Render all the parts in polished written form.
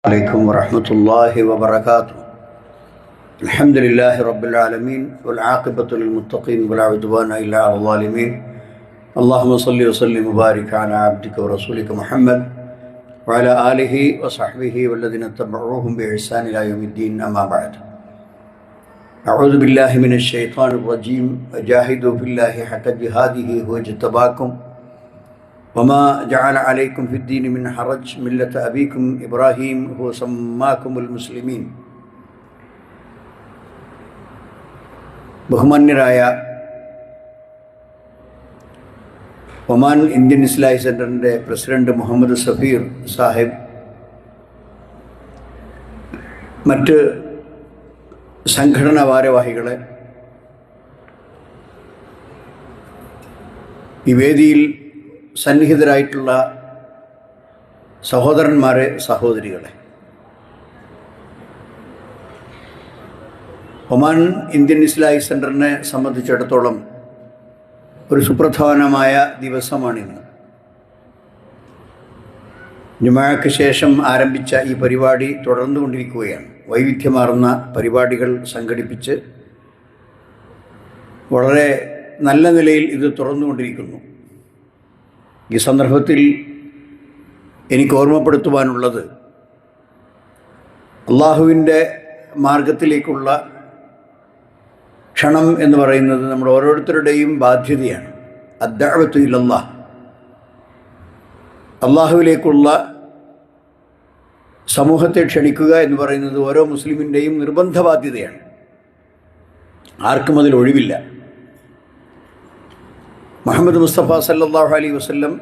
عليكم ورحمة الله وبركاته. الحمد لله رب العالمين والعاقبة للمتقين ولا عدوان إلا على الظالمين. اللهم صل وسلم وبارك على عبدك ورسولك محمد وعلى آله وصحبه والذين اتبعوهم بإحسان إلى يوم الدين. أما بعد، أعوذ بالله من الشيطان الرجيم. وجاهدوا في الله حق جهاده هو اجتباكم وما جعل عليكم في الدين من حرج ملة أبيكم إبراهيم هو سماكم المسلمين. ബഹുമാന്യരായ Oman Indian Islamic സെൻ്ററിൻ്റെ president Muhammad Safeer sahib, മറ്റ് സംഘടനാ ഭാരവാഹികളെ, ഈ വേദിയിൽ സന്നിഹിതരായിട്ടുള്ള സഹോദരന്മാരെ, സഹോദരികളെ, ഒമാൻ ഇന്ത്യൻ ഇസ്ലാമിക് സെൻ്ററിനെ സംബന്ധിച്ചിടത്തോളം ഒരു സുപ്രധാനമായ ദിവസമാണിന്ന്. ജുമാഅക്ക് ശേഷം ആരംഭിച്ച ഈ പരിപാടി തുടർന്നുകൊണ്ടിരിക്കുകയാണ്. വൈവിധ്യമാർന്ന പരിപാടികൾ സംഘടിപ്പിച്ച് വളരെ നല്ല നിലയിൽ ഇത് തുറന്നുകൊണ്ടിരിക്കുന്നു. ഈ സന്ദർഭത്തിൽ എനിക്ക് ഓർമ്മപ്പെടുത്തുവാനുള്ളത്, അള്ളാഹുവിൻ്റെ മാർഗത്തിലേക്കുള്ള ക്ഷണം എന്ന് പറയുന്നത് നമ്മുടെ ഓരോരുത്തരുടെയും ബാധ്യതയാണ്. അദ്ദഅവത്തു ഇലല്ലാഹ്, അള്ളാഹുവിലേക്കുള്ള സമൂഹത്തെ ക്ഷണിക്കുക എന്ന് പറയുന്നത് ഓരോ മുസ്ലിമിൻ്റെയും നിർബന്ധ ബാധ്യതയാണ്. ആർക്കും അതിൽ ഒഴിവില്ല. മുഹമ്മദ് മുസ്തഫ സല്ലല്ലാഹു അലൈഹി വസല്ലം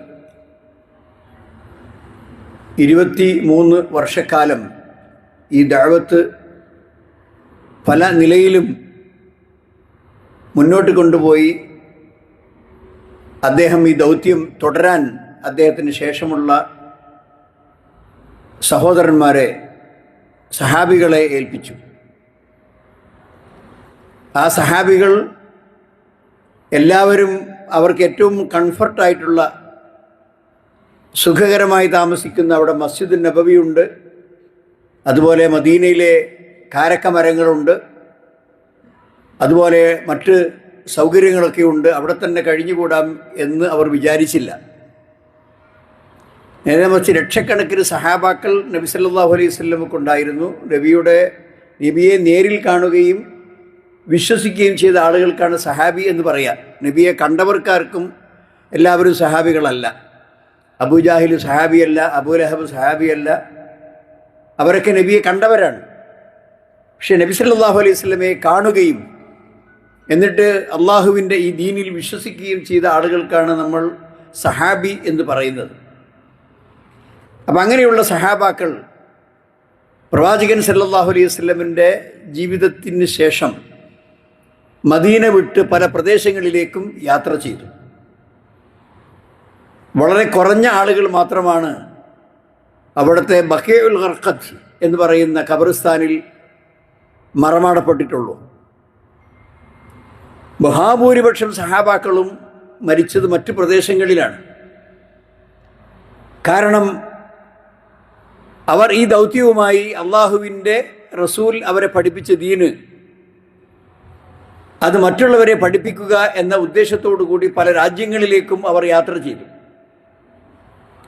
23 വർഷക്കാലം ഈ ദഅവത്ത് പല നിലയിലും മുന്നോട്ട് കൊണ്ടുപോയി. അദ്ദേഹം ഈ ദൗത്യം തുടരാൻ അദ്ദേഹത്തിന് ശേഷമുള്ള സഹോദരന്മാരെ, സഹാബികളെ ഏൽപ്പിച്ചു. ആ സഹാബികൾ എല്ലാവരും അവർക്ക് ഏറ്റവും കംഫർട്ടായിട്ടുള്ള, സുഖകരമായി താമസിക്കുന്ന അവിടെ മസ്ജിദ് നബവിയുണ്ട്, അതുപോലെ മദീനയിലെ കാരക്കമരങ്ങളുണ്ട്, അതുപോലെ മറ്റ് സൗകര്യങ്ങളൊക്കെ ഉണ്ട്. അവിടെ തന്നെ കഴിഞ്ഞുകൂടാം എന്ന് അവർ വിചാരിച്ചില്ല. നേരെ മറിച്ച് ലക്ഷക്കണക്കിന് സഹാബാക്കൾ നബി സല്ലല്ലാഹു അലൈഹി വസല്ലമക്ക് ഉണ്ടായിരുന്നു. നബിയെ നേരിൽ കാണുകയും വിശ്വസിക്കുകയും ചെയ്ത ആളുകൾക്കാണ് സഹാബി എന്ന് പറയാം. നബിയെ കണ്ടവർക്കാർക്കും എല്ലാവരും സഹാബികളല്ല. അബൂജാഹിൽ സഹാബിയല്ല, അബൂലഹബ് സഹാബിയല്ല. അവരൊക്കെ നബിയെ കണ്ടവരാണ്. പക്ഷേ നബി സല്ലല്ലാഹു അലൈഹി വസല്ലമയെ കാണുകയും എന്നിട്ട് അള്ളാഹുവിൻ്റെ ഈ ദീനിൽ വിശ്വസിക്കുകയും ചെയ്ത ആളുകൾക്കാണ് നമ്മൾ സഹാബി എന്ന് പറയുന്നത്. അപ്പം അങ്ങനെയുള്ള സഹാബാക്കൾ പ്രവാചകൻ സല്ലല്ലാഹു അലൈഹി വസല്ലമിൻ്റെ ജീവിതത്തിന് ശേഷം മദീന വിട്ട് പല പ്രദേശങ്ങളിലേക്കും യാത്ര ചെയ്തു. വളരെ കുറഞ്ഞ ആളുകൾ മാത്രമാണ് അവിടുത്തെ ബഖീഉൽ ഗർഖദ് എന്ന് പറയുന്ന ഖബർസ്ഥാനിൽ മറമാടപ്പെട്ടിട്ടുള്ളൂ. മഹാഭൂരിപക്ഷം സഹാബാക്കളും മരിച്ചത് മറ്റു പ്രദേശങ്ങളിലാണ്. കാരണം അവർ ഈ ദൗത്യവുമായി, അള്ളാഹുവിൻ്റെ റസൂൽ അവരെ പഠിപ്പിച്ച ദീന് അത് മറ്റുള്ളവരെ പഠിപ്പിക്കുക എന്ന ഉദ്ദേശത്തോടു കൂടി പല രാജ്യങ്ങളിലേക്കും അവർ യാത്ര ചെയ്തു.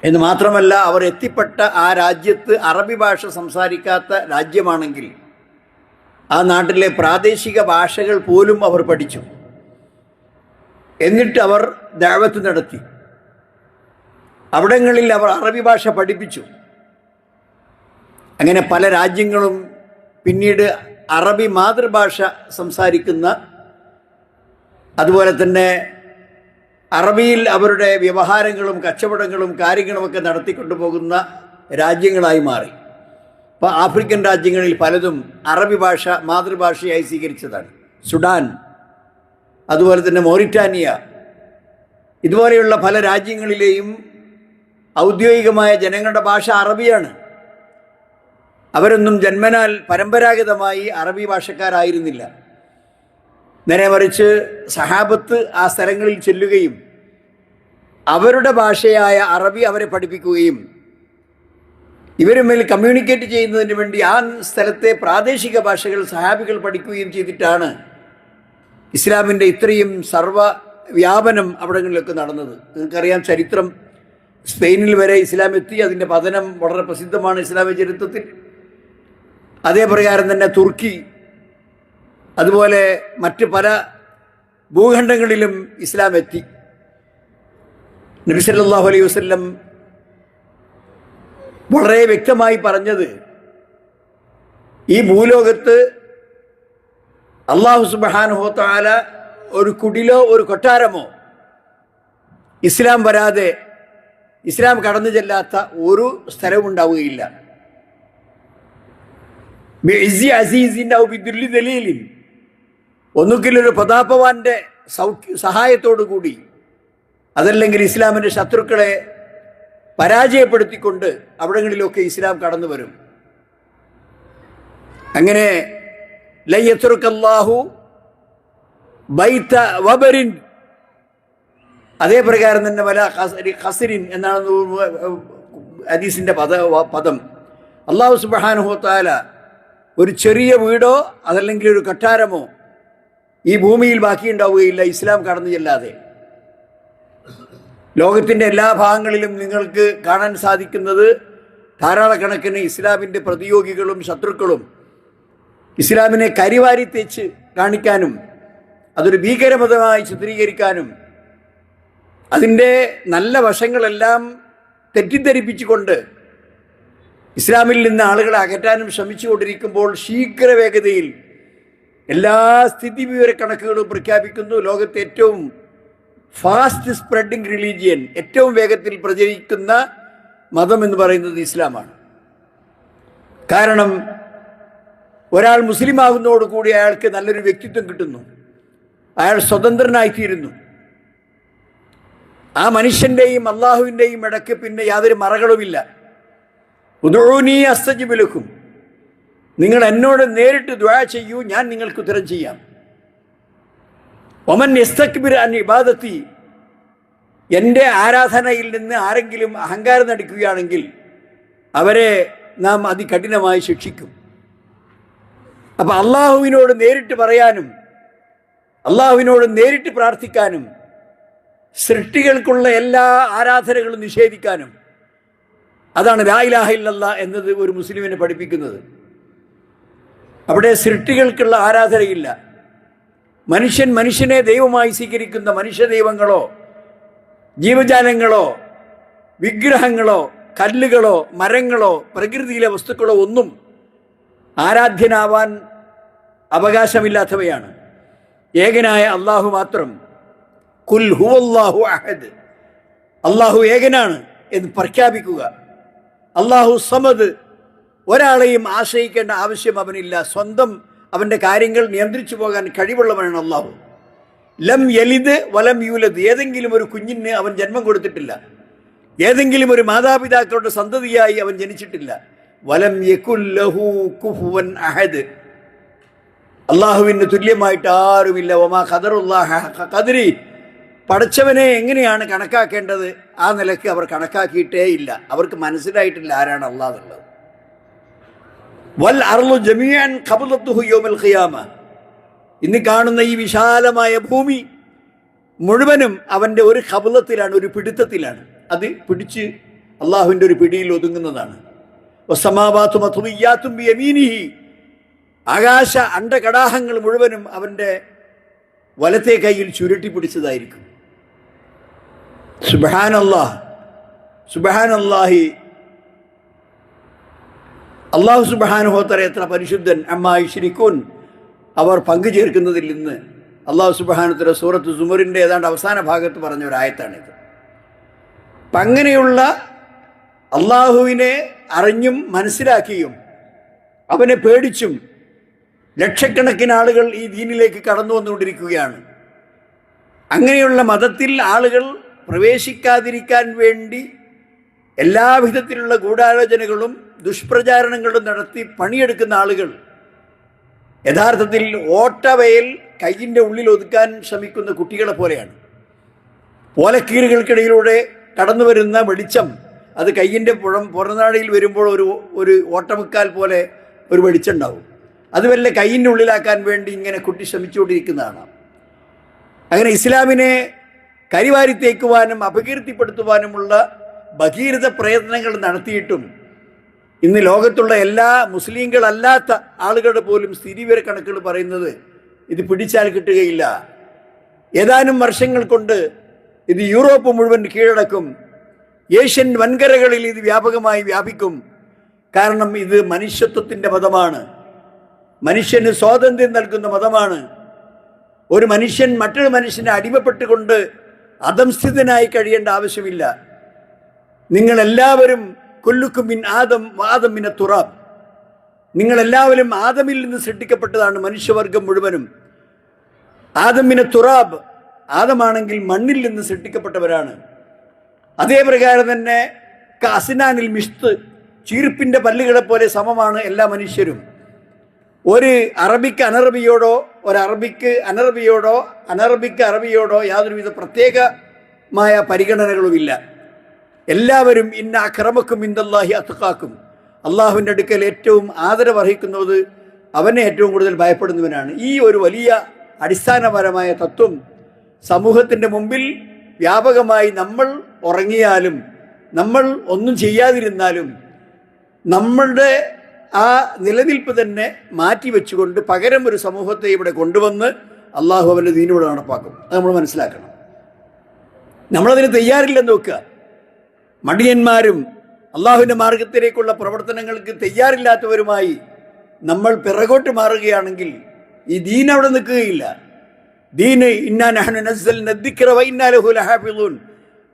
എന്ന് മാത്രമല്ല, അവർ എത്തിപ്പെട്ട ആ രാജ്യത്ത് അറബി ഭാഷ സംസാരിക്കാത്ത രാജ്യമാണെങ്കിൽ ആ നാട്ടിലെ പ്രാദേശിക ഭാഷകൾ പോലും അവർ പഠിച്ചു. എന്നിട്ട് അവർ ദഅവത്ത് നടത്തി. അവിടങ്ങളിൽ അവർ അറബി ഭാഷ പഠിപ്പിച്ചു. അങ്ങനെ പല രാജ്യങ്ങളും പിന്നീട് അറബി മാതൃഭാഷ സംസാരിക്കുന്ന, അതുപോലെ തന്നെ അറബിയിൽ അവരുടെ വ്യവഹാരങ്ങളും കച്ചവടങ്ങളും കാര്യങ്ങളുമൊക്കെ നടത്തിക്കൊണ്ടുപോകുന്ന രാജ്യങ്ങളായി മാറി. ഇപ്പോൾ ആഫ്രിക്കൻ രാജ്യങ്ങളിൽ പലതും അറബി ഭാഷ മാതൃഭാഷയായി സ്വീകരിച്ചതാണ്. സുഡാൻ, അതുപോലെ തന്നെ മൗറിറ്റാനിയ, ഇതുപോലെയുള്ള പല രാജ്യങ്ങളിലെയും ഔദ്യോഗികമായ ജനങ്ങളുടെ ഭാഷ അറബിയാണ്. അവരൊന്നും ജന്മനാൽ പരമ്പരാഗതമായി അറബി ഭാഷക്കാരായിരുന്നില്ല. നേരെ മറിച്ച് സഹാബത്ത് ആ സ്ഥലങ്ങളിൽ ചെല്ലുകയും അവരുടെ ഭാഷയായ അറബി അവരെ പഠിപ്പിക്കുകയും ഇവരുമായി കമ്മ്യൂണിക്കേറ്റ് ചെയ്യുന്നതിന് വേണ്ടി ആ സ്ഥലത്തെ പ്രാദേശിക ഭാഷകൾ സഹാബികൾ പഠിക്കുകയും ചെയ്തിട്ടാണ് ഇസ്ലാമിൻ്റെ ഇത്രയും സർവ്വവ്യാപനം അവിടങ്ങളിലൊക്കെ നടന്നത്. നിങ്ങൾക്കറിയാം ചരിത്രം. സ്പെയിനിൽ വരെ ഇസ്ലാം എത്തി. അതിൻ്റെ പതനം വളരെ പ്രസിദ്ധമാണ് ഇസ്ലാമിക ചരിത്രത്തിൽ. അതേപ്രകാരം തന്നെ തുർക്കി, അതുപോലെ മറ്റ് പല ഭൂഖണ്ഡങ്ങളിലും ഇസ്ലാം എത്തി. നബി സല്ലല്ലാഹു അലൈഹി വസല്ലം വളരെ വ്യക്തമായി പറഞ്ഞത്, ഈ ഭൂലോകത്ത് അല്ലാഹു സുബ്ഹാനഹു വ തആല ഒരു കുടിലോ ഒരു കൊട്ടാരമോ ഇസ്ലാം വരാതെ, ഇസ്ലാം കടന്നു ചെല്ലാത്ത ഒരു സ്ഥലവും ഉണ്ടാവുകയില്ല. ബിഇസ്സി അസീസിൻ ഔ ബിദുല്ലി ദലീലിൻ, ഒന്നുകിലൊരു പ്രതാപവാന്റെ സഹായത്തോടു കൂടി, അതല്ലെങ്കിൽ ഇസ്ലാമിൻ്റെ ശത്രുക്കളെ പരാജയപ്പെടുത്തിക്കൊണ്ട് അവിടങ്ങളിലൊക്കെ ഇസ്ലാം കടന്നു വരും. അങ്ങനെ ലൻ യത്റുക്കല്ലാഹു ബൈത വബരിൻ, അതേ പ്രകാരം തന്നെ വല ഖസ്രിൻ എന്നാണ് ഹദീസിൻ്റെ പദം. അല്ലാഹു സുബ്ഹാനഹു വ തആല ഒരു ചെറിയ വീടോ അതല്ലെങ്കിൽ ഒരു കൊട്ടാരമോ ഈ ഭൂമിയിൽ ബാക്കിയുണ്ടാവുകയില്ല ഇസ്ലാം കടന്നു ചെല്ലാതെ. ലോകത്തിൻ്റെ എല്ലാ ഭാഗങ്ങളിലും നിങ്ങൾക്ക് കാണാൻ സാധിക്കുന്നത് ധാരാളക്കണക്കിന് ഇസ്ലാമിൻ്റെ പ്രതിയോഗികളും ശത്രുക്കളും ഇസ്ലാമിനെ കരിവാരി തേച്ച് കാണിക്കാനും അതൊരു ഭീകരമതമായി ചിത്രീകരിക്കാനും അതിൻ്റെ നല്ല വശങ്ങളെല്ലാം തെറ്റിദ്ധരിപ്പിച്ചുകൊണ്ട് ഇസ്ലാമിൽ നിന്ന് ആളുകളെ അകറ്റാനും ശ്രമിച്ചുകൊണ്ടിരിക്കുമ്പോൾ ശീഘ്രവേഗതയിൽ എല്ലാ സ്ഥിതിവിവര കണക്കുകളും പ്രഖ്യാപിക്കുന്നു. ലോകത്തെ ഏറ്റവും ഫാസ്റ്റ് സ്പ്രെഡിങ് റിലീജിയൻ, ഏറ്റവും വേഗത്തിൽ പ്രചരിക്കുന്ന മതം എന്ന് പറയുന്നത് ഇസ്ലാമാണ്. കാരണം ഒരാൾ മുസ്ലിം ആകുന്നതോടുകൂടി അയാൾക്ക് നല്ലൊരു വ്യക്തിത്വം കിട്ടുന്നു, അയാൾ സ്വതന്ത്രനായിത്തീരുന്നു. ആ മനുഷ്യൻ്റെയും അള്ളാഹുവിൻ്റെയും ഇടയ്ക്ക് പിന്നെ യാതൊരു മറകളുമില്ല. ഉദഊനി അസ്തജിബ് ലക്കും, നിങ്ങൾ എന്നോട് നേരിട്ട് ദുആ ചെയ്യൂ, ഞാൻ നിങ്ങൾക്ക് ഉത്തരം ചെയ്യാം. വമൻ യസ്തക്ബിർ അൻ ഇബാദത്തി, എൻ്റെ ആരാധനയിൽ നിന്ന് ആരെങ്കിലും അഹങ്കാരം നടിക്കുകയാണെങ്കിൽ അവരെ നാം അതികഠിനമായി ശിക്ഷിക്കും. അപ്പം അള്ളാഹുവിനോട് നേരിട്ട് പറയാനും അള്ളാഹുവിനോട് നേരിട്ട് പ്രാർത്ഥിക്കാനും സൃഷ്ടികൾക്കുള്ള എല്ലാ ആരാധനകളും നിഷേധിക്കാനും, അതാണ് ലാ ഇലാഹ ഇല്ലല്ലാഹ് എന്നത് ഒരു മുസ്ലിമിനെ പഠിപ്പിക്കുന്നത്. അവിടെ സൃഷ്ടികൾക്കുള്ള ആരാധനയില്ല. മനുഷ്യനെ ദൈവമായി സ്വീകരിക്കുന്ന മനുഷ്യ ദൈവങ്ങളോ ജീവജാലങ്ങളോ വിഗ്രഹങ്ങളോ കല്ലുകളോ മരങ്ങളോ പ്രകൃതിയിലെ വസ്തുക്കളോ ഒന്നും ആരാധ്യനാവാൻ അവകാശമില്ലാത്തവയാണ്. ഏകനായ അള്ളാഹു മാത്രം. കുൽ ഹുവല്ലാഹു അഹദ്, അള്ളാഹു ഏകനാണ് എന്ന് പ്രഖ്യാപിക്കുക. അള്ളാഹു സമദ്, ഒരാളെയും ആശ്രയിക്കേണ്ട ആവശ്യം അവനില്ല. സ്വന്തം അവൻ്റെ കാര്യങ്ങൾ നിയന്ത്രിച്ചു പോകാൻ കഴിവുള്ളവനാണ് അള്ളാഹു. ലം യലിദ് വലം യൂലദ്, ഏതെങ്കിലും ഒരു കുഞ്ഞിന് അവൻ ജന്മം കൊടുത്തിട്ടില്ല. ഏതെങ്കിലും ഒരു മാതാപിതാക്കളുടെ സന്തതിയായി അവൻ ജനിച്ചിട്ടില്ല. വലം യകുൽ ലഹു കുഫുവൻ അഹദ്, അള്ളാഹുവിന് തുല്യമായിട്ട് ആരുമില്ല. വമാ ഖദറുല്ലാഹ ഹഖ ഖദ്രി, പടച്ചവനെ എങ്ങനെയാണ് കണക്കാക്കേണ്ടത് ആ നിലയ്ക്ക് അവർ കണക്കാക്കിയിട്ടേ ഇല്ല. അവർക്ക് മനസ്സിലായിട്ടില്ല ആരാണ് അള്ളാഹ് എന്നുള്ളത്. വൽ അർളു ജമീഅൻ ഖബ്ലത്തുഹു യൗമൽ ഖിയാമ, ഇന്ന് കാണുന്ന ഈ വിശാലമായ ഭൂമി മുഴുവനും അവൻ്റെ ഒരു ഖബ്ലത്തിലാണ്, ഒരു പിടുത്തത്തിലാണ്. അത് പിടിച്ച് അള്ളാഹുവിൻ്റെ ഒരു പിടിയിൽ ഒതുങ്ങുന്നതാണ്. വസ്സമാവാതു മത്വിയ്യാത്തും ബിയമീനിഹി, ആകാശ അണ്ടകടാഹങ്ങൾ മുഴുവനും അവൻ്റെ വലത്തെ കൈയിൽ ചുരുട്ടി പിടിച്ചതായിരിക്കും. സുബ്ഹാനല്ലാഹ്, സുബ്ഹാനല്ലാഹി, അള്ളാഹു സുബ്ഹാനഹു വ തആല എത്ര പരിശുദ്ധൻ. അമ്മാ യുശ്രികൂൻ, അവർ പങ്കു ചേർക്കുന്നതിൽ നിന്ന് അള്ളാഹു സുബ്ഹാനഹു വ തആല സൂറത്ത് സുമറിൻ്റെ ഏതാണ്ട് അവസാന ഭാഗത്ത് പറഞ്ഞ ഒരു ആയത്താണിത്. അപ്പം അങ്ങനെയുള്ള അള്ളാഹുവിനെ അറിഞ്ഞും മനസ്സിലാക്കിയും അവനെ പേടിച്ചും ലക്ഷക്കണക്കിന് ആളുകൾ ഈ ദീനിലേക്ക് കടന്നു വന്നുകൊണ്ടിരിക്കുകയാണ്. അങ്ങനെയുള്ള മതത്തിൽ ആളുകൾ പ്രവേശിക്കാതിരിക്കാൻ വേണ്ടി എല്ലാവിധത്തിലുള്ള ഗൂഢാലോചനകളും ദുഷ്പ്രചാരണങ്ങളും നടത്തി പണിയെടുക്കുന്ന ആളുകൾ യഥാർത്ഥത്തിൽ ഓട്ടവയൽ കയ്യിൻ്റെ ഉള്ളിൽ ഒതുക്കാൻ ശ്രമിക്കുന്ന കുട്ടികളെ പോലെയാണ്. ഓലക്കീറുകൾക്കിടയിലൂടെ കടന്നു വരുന്ന വെളിച്ചം അത് കയ്യിൻ്റെ പുറനാടിയിൽ വരുമ്പോൾ ഒരു ഓട്ടമുക്കാൽ പോലെ ഒരു വെളിച്ചുണ്ടാവും. അത് വല്ല കയ്യിൻ്റെ ഉള്ളിലാക്കാൻ വേണ്ടി ഇങ്ങനെ കുട്ടി ശ്രമിച്ചുകൊണ്ടിരിക്കുന്നതാണ്. അങ്ങനെ ഇസ്ലാമിനെ കരിവാരി തേക്കുവാനും അപകീർത്തിപ്പെടുത്തുവാനുമുള്ള ഭഗീരഥ പ്രയത്നങ്ങൾ നടത്തിയിട്ടും ഇന്ന് ലോകത്തുള്ള എല്ലാ മുസ്ലിങ്ങളല്ലാത്ത ആളുകളുടെ പോലും സ്ഥിതിവിവര കണക്കുകൾ പറയുന്നത് ഇത് പിടിച്ചാൽ കിട്ടുകയില്ല. ഏതാനും വർഷങ്ങൾ കൊണ്ട് ഇത് യൂറോപ്പ് മുഴുവൻ കീഴടക്കും. ഏഷ്യൻ വൻകരകളിൽ ഇത് വ്യാപകമായി വ്യാപിക്കും. കാരണം ഇത് മനുഷ്യത്വത്തിൻ്റെ മതമാണ്, മനുഷ്യന് സ്വാതന്ത്ര്യം നൽകുന്ന മതമാണ്. ഒരു മനുഷ്യൻ മറ്റൊരു മനുഷ്യനെ അടിമപ്പെട്ടുകൊണ്ട് അധംസ്ഥിതനായി കഴിയേണ്ട ആവശ്യമില്ല. നിങ്ങളെല്ലാവരും കുല്ലുക്കും മിൻ ആദം വാദം മിന തുറാബ്, നിങ്ങളെല്ലാവരും ആദമിൽ നിന്ന് സൃഷ്ടിക്കപ്പെട്ടതാണ് മനുഷ്യവർഗം മുഴുവനും. ആദം മിന തുറാബ്, ആദമാണെങ്കിൽ മണ്ണിൽ നിന്ന് സൃഷ്ടിക്കപ്പെട്ടവരാണ്. അതേ പ്രകാരം തന്നെ അസ്നാനിൽ മിഷ്ത്, ചീർപ്പിൻ്റെ പല്ലുകളെ പോലെ സമമാണ് എല്ലാ മനുഷ്യരും. ഒരു അറബിക്ക് അനറബിയോടോ ഒരറബിക്ക് അനറബിയോടോ അനറബിക്ക് അറബിയോടോ യാതൊരുവിധ പ്രത്യേകമായ പരിഗണനകളുമില്ല. എല്ലാവരും ഇന്ന അക്രമക്കും ഇന്ദല്ലാഹി അത്ഖാക്കും, അള്ളാഹുവിൻ്റെ അടുക്കൽ ഏറ്റവും ആദരവർഹിക്കുന്നത് അവനെ ഏറ്റവും കൂടുതൽ ഭയപ്പെടുന്നവനാണ്. ഈ ഒരു വലിയ അടിസ്ഥാനപരമായ തത്വം സമൂഹത്തിൻ്റെ മുമ്പിൽ വ്യാപകമായി നമ്മൾ ഉറങ്ങിയാലും നമ്മൾ ഒന്നും ചെയ്യാതിരുന്നാലും നമ്മളുടെ ആ നിലനിൽപ്പ് തന്നെ മാറ്റിവെച്ചുകൊണ്ട് പകരം ഒരു സമൂഹത്തെ ഇവിടെ കൊണ്ടുവന്ന് അള്ളാഹു അവൻ്റെ ദീനിലൂടെ നടപ്പാക്കും. അത് നമ്മൾ മനസ്സിലാക്കണം. നമ്മളതിന് തയ്യാറില്ലെന്ന് നോക്കുക. മടിയന്മാരും അള്ളാഹുവിൻ്റെ മാർഗത്തിലേക്കുള്ള പ്രവർത്തനങ്ങൾക്ക് തയ്യാറില്ലാത്തവരുമായി നമ്മൾ പിറകോട്ട് മാറുകയാണെങ്കിൽ ഈ ദീൻ അവിടെ നിൽക്കുകയില്ല. ദീന് ഇന്നാ നഹ്നു നസ്സൽന ദിക്റ വ ഇന്നാ ലഹു ലഹാഫിളൂൻ,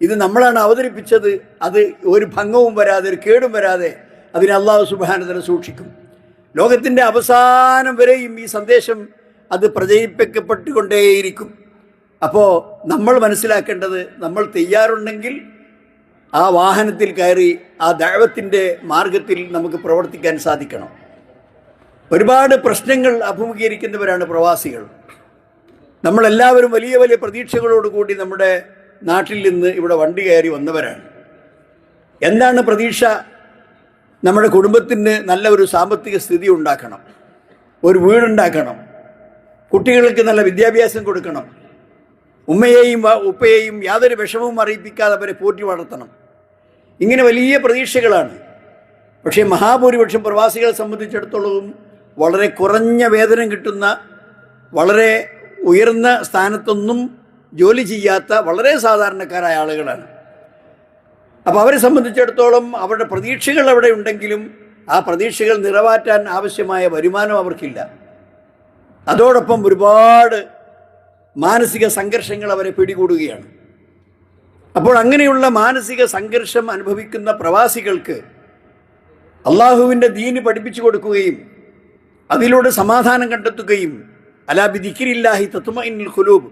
ഇത് നമ്മളാണ് അവതരിപ്പിച്ചത്. അത് ഒരു ഭംഗവും വരാതെ ഒരു കേടും വരാതെ അതിനെ അള്ളാഹു സുബ്ഹാനഹു വ തആല സൂക്ഷിക്കും. ലോകത്തിൻ്റെ അവസാനം വരെയും ഈ സന്ദേശം അത് പ്രചരിപ്പിക്കപ്പെട്ടുകൊണ്ടേയിരിക്കും. അപ്പോൾ നമ്മൾ മനസ്സിലാക്കേണ്ടത്, നമ്മൾ തയ്യാറുണ്ടെങ്കിൽ ആ വാഹനത്തിൽ കയറി ആ ദഅവത്തിൻ്റെ മാർഗത്തിൽ നമുക്ക് പ്രവർത്തിക്കാൻ സാധിക്കണം. ഒരുപാട് പ്രശ്നങ്ങൾ അഭിമുഖീകരിക്കുന്നവരാണ് പ്രവാസികൾ. നമ്മളെല്ലാവരും വലിയ വലിയ പ്രതീക്ഷകളോടുകൂടി നമ്മുടെ നാട്ടിൽ നിന്ന് ഇവിടെ വണ്ടി കയറി വന്നവരാണ്. എന്താണ് പ്രതീക്ഷ? നമ്മുടെ കുടുംബത്തിന് നല്ല ഒരു സാമ്പത്തിക സ്ഥിതി ഉണ്ടാക്കണം, ഒരു വീടുണ്ടാക്കണം, കുട്ടികൾക്ക് നല്ല വിദ്യാഭ്യാസം കൊടുക്കണം, ഉമ്മയെയും ഉപ്പയെയും യാതൊരു വിഷമവും അറിയിപ്പിക്കാതെ അവരെ പോറ്റി വളർത്തണം. ഇങ്ങനെ വലിയ പ്രതീക്ഷകളാണ്. പക്ഷേ മഹാഭൂരിപക്ഷം പ്രവാസികളെ സംബന്ധിച്ചിടത്തോളം വളരെ കുറഞ്ഞ വേതനം കിട്ടുന്ന, വളരെ ഉയർന്ന സ്ഥാനത്തൊന്നും ജോലി ചെയ്യാത്ത വളരെ സാധാരണക്കാരായ ആളുകളാണ്. അപ്പോൾ അവരെ സംബന്ധിച്ചിടത്തോളം അവരുടെ പ്രതീക്ഷകൾ അവിടെ ഉണ്ടെങ്കിലും ആ പ്രതീക്ഷകൾ നിറവേറ്റാൻ ആവശ്യമായ വരുമാനം അവർക്കില്ല. അതോടൊപ്പം ഒരുപാട് മാനസിക സംഘർഷങ്ങൾ അവരെ പിടികൂടുകയാണ്. അപ്പോൾ അങ്ങനെയുള്ള മാനസിക സംഘർഷം അനുഭവിക്കുന്ന പ്രവാസികൾക്ക് അള്ളാഹുവിൻ്റെ ദീന് പഠിപ്പിച്ചു കൊടുക്കുകയും അതിലൂടെ സമാധാനം കണ്ടെത്തുകയും അലാ ബിദിക്രില്ലാഹി തത്മഇന്നുൽ ഖുലൂബ്,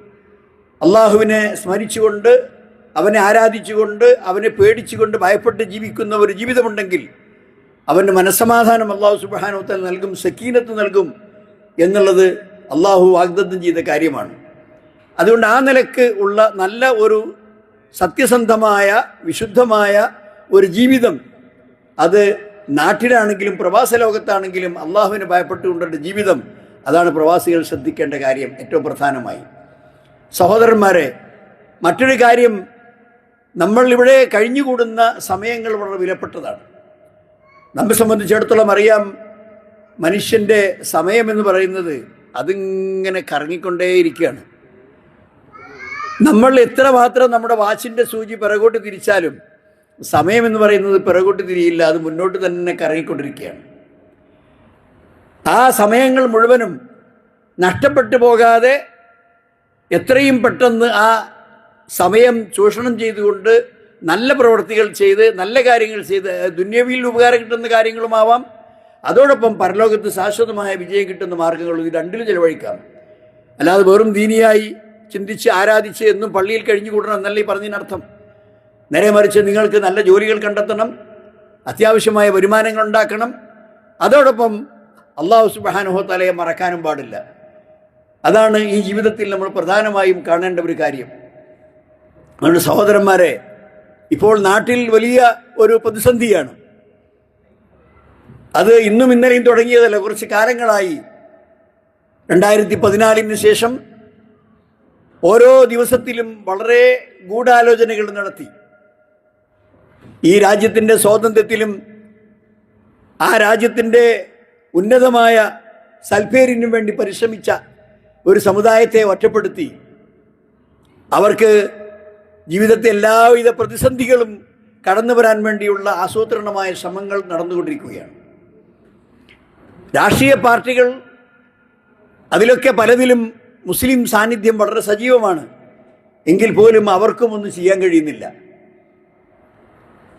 അള്ളാഹുവിനെ സ്മരിച്ചുകൊണ്ട് അവനെ ആരാധിച്ചുകൊണ്ട് അവനെ പേടിച്ചുകൊണ്ട് ഭയപ്പെട്ട് ജീവിക്കുന്ന ഒരു ജീവിതമുണ്ടെങ്കിൽ അവന് മനസ്സമാധാനം അള്ളാഹു സുബ്ഹാനഹു വ തആല നൽകും, സക്കീനത്ത് നൽകും എന്നുള്ളത് അള്ളാഹു വാഗ്ദത്തം ചെയ്ത കാര്യമാണ്. അതുകൊണ്ട് ആ നിലക്ക് ഉള്ള നല്ല ഒരു സത്യസന്ധമായ വിശുദ്ധമായ ഒരു ജീവിതം, അത് നാട്ടിലാണെങ്കിലും പ്രവാസ ലോകത്താണെങ്കിലും അള്ളാഹുവിനെ ഭയപ്പെട്ടുകൊണ്ടുള്ള ജീവിതം, അതാണ് പ്രവാസികൾ ശ്രദ്ധിക്കേണ്ട കാര്യം ഏറ്റവും പ്രധാനമായി. സഹോദരന്മാരെ, മറ്റൊരു കാര്യം, നമ്മൾ ഇവിടെ കഴിഞ്ഞുകൂടുന്ന സമയങ്ങൾ വളരെ വിലപ്പെട്ടതാണ്. നമ്മെ സംബന്ധിച്ചിടത്തോളം അറിയാം, മനുഷ്യൻ്റെ സമയമെന്ന് പറയുന്നത് അതിങ്ങനെ കറങ്ങിക്കൊണ്ടേയിരിക്കുകയാണ്. നമ്മൾ എത്രമാത്രം നമ്മുടെ വാച്ചിൻ്റെ സൂചി പിറകോട്ട് തിരിച്ചാലും സമയമെന്ന് പറയുന്നത് പിറകോട്ട് തിരിയില്ല, അത് മുന്നോട്ട് തന്നെ കറങ്ങിക്കൊണ്ടിരിക്കുകയാണ്. ആ സമയങ്ങൾ മുഴുവനും നഷ്ടപ്പെട്ടു പോകാതെ എത്രയും പെട്ടെന്ന് ആ സമയം ചൂഷണം ചെയ്തുകൊണ്ട് നല്ല പ്രവൃത്തികൾ ചെയ്ത് നല്ല കാര്യങ്ങൾ ചെയ്ത് ദുന്യവിയിൽ ഉപകാരം കിട്ടുന്ന കാര്യങ്ങളുമാവാം, അതോടൊപ്പം പരലോകത്ത് ശാശ്വതമായ വിജയം കിട്ടുന്ന മാർഗ്ഗങ്ങളും ഇത് രണ്ടിലും ചിലവഴിക്കാം. അല്ലാതെ വെറും ദീനിയായി ചിന്തിച്ച് ആരാധിച്ച് എന്നും പള്ളിയിൽ കഴിഞ്ഞുകൂടണം എന്നല്ല ഈ പറഞ്ഞതിനർത്ഥം. നേരെ മറിച്ച് നിങ്ങൾക്ക് നല്ല ജോലികൾ കണ്ടെത്തണം, അത്യാവശ്യമായ വരുമാനങ്ങൾ ഉണ്ടാക്കണം, അതോടൊപ്പം അള്ളാഹു സുബ്ഹാനഹു വ തആലയെ മറക്കാനും പാടില്ല. അതാണ് ഈ ജീവിതത്തിൽ നമ്മൾ പ്രധാനമായും കാണേണ്ട ഒരു കാര്യം. അതുകൊണ്ട് സഹോദരന്മാരെ, ഇപ്പോൾ നാട്ടിൽ വലിയ ഒരു പ്രതിസന്ധിയാണ്. അത് ഇന്നും ഇന്നലെയും തുടങ്ങിയതല്ല, കുറച്ച് കാലങ്ങളായി. 2014 ശേഷം ഓരോ ദിവസത്തിലും വളരെ ഗൂഢാലോചനകൾ നടത്തി. ഈ രാജ്യത്തിൻ്റെ സ്വാതന്ത്ര്യത്തിലും ആ രാജ്യത്തിൻ്റെ ഉന്നതമായ സൽപ്പേരിനും വേണ്ടി പരിശ്രമിച്ച ഒരു സമുദായത്തെ ഒറ്റപ്പെടുത്തി അവർക്ക് ജീവിതത്തെ എല്ലാവിധ പ്രതിസന്ധികളും കടന്നു വരാൻ വേണ്ടിയുള്ള ആസൂത്രണമായ ശ്രമങ്ങൾ നടന്നുകൊണ്ടിരിക്കുകയാണ്. രാഷ്ട്രീയ പാർട്ടികൾ അതിലൊക്കെ പലതിലും മുസ്ലിം സാന്നിധ്യം വളരെ സജീവമാണ്. എങ്കിൽ പോലും അവർക്കും ഒന്നും ചെയ്യാൻ കഴിയുന്നില്ല.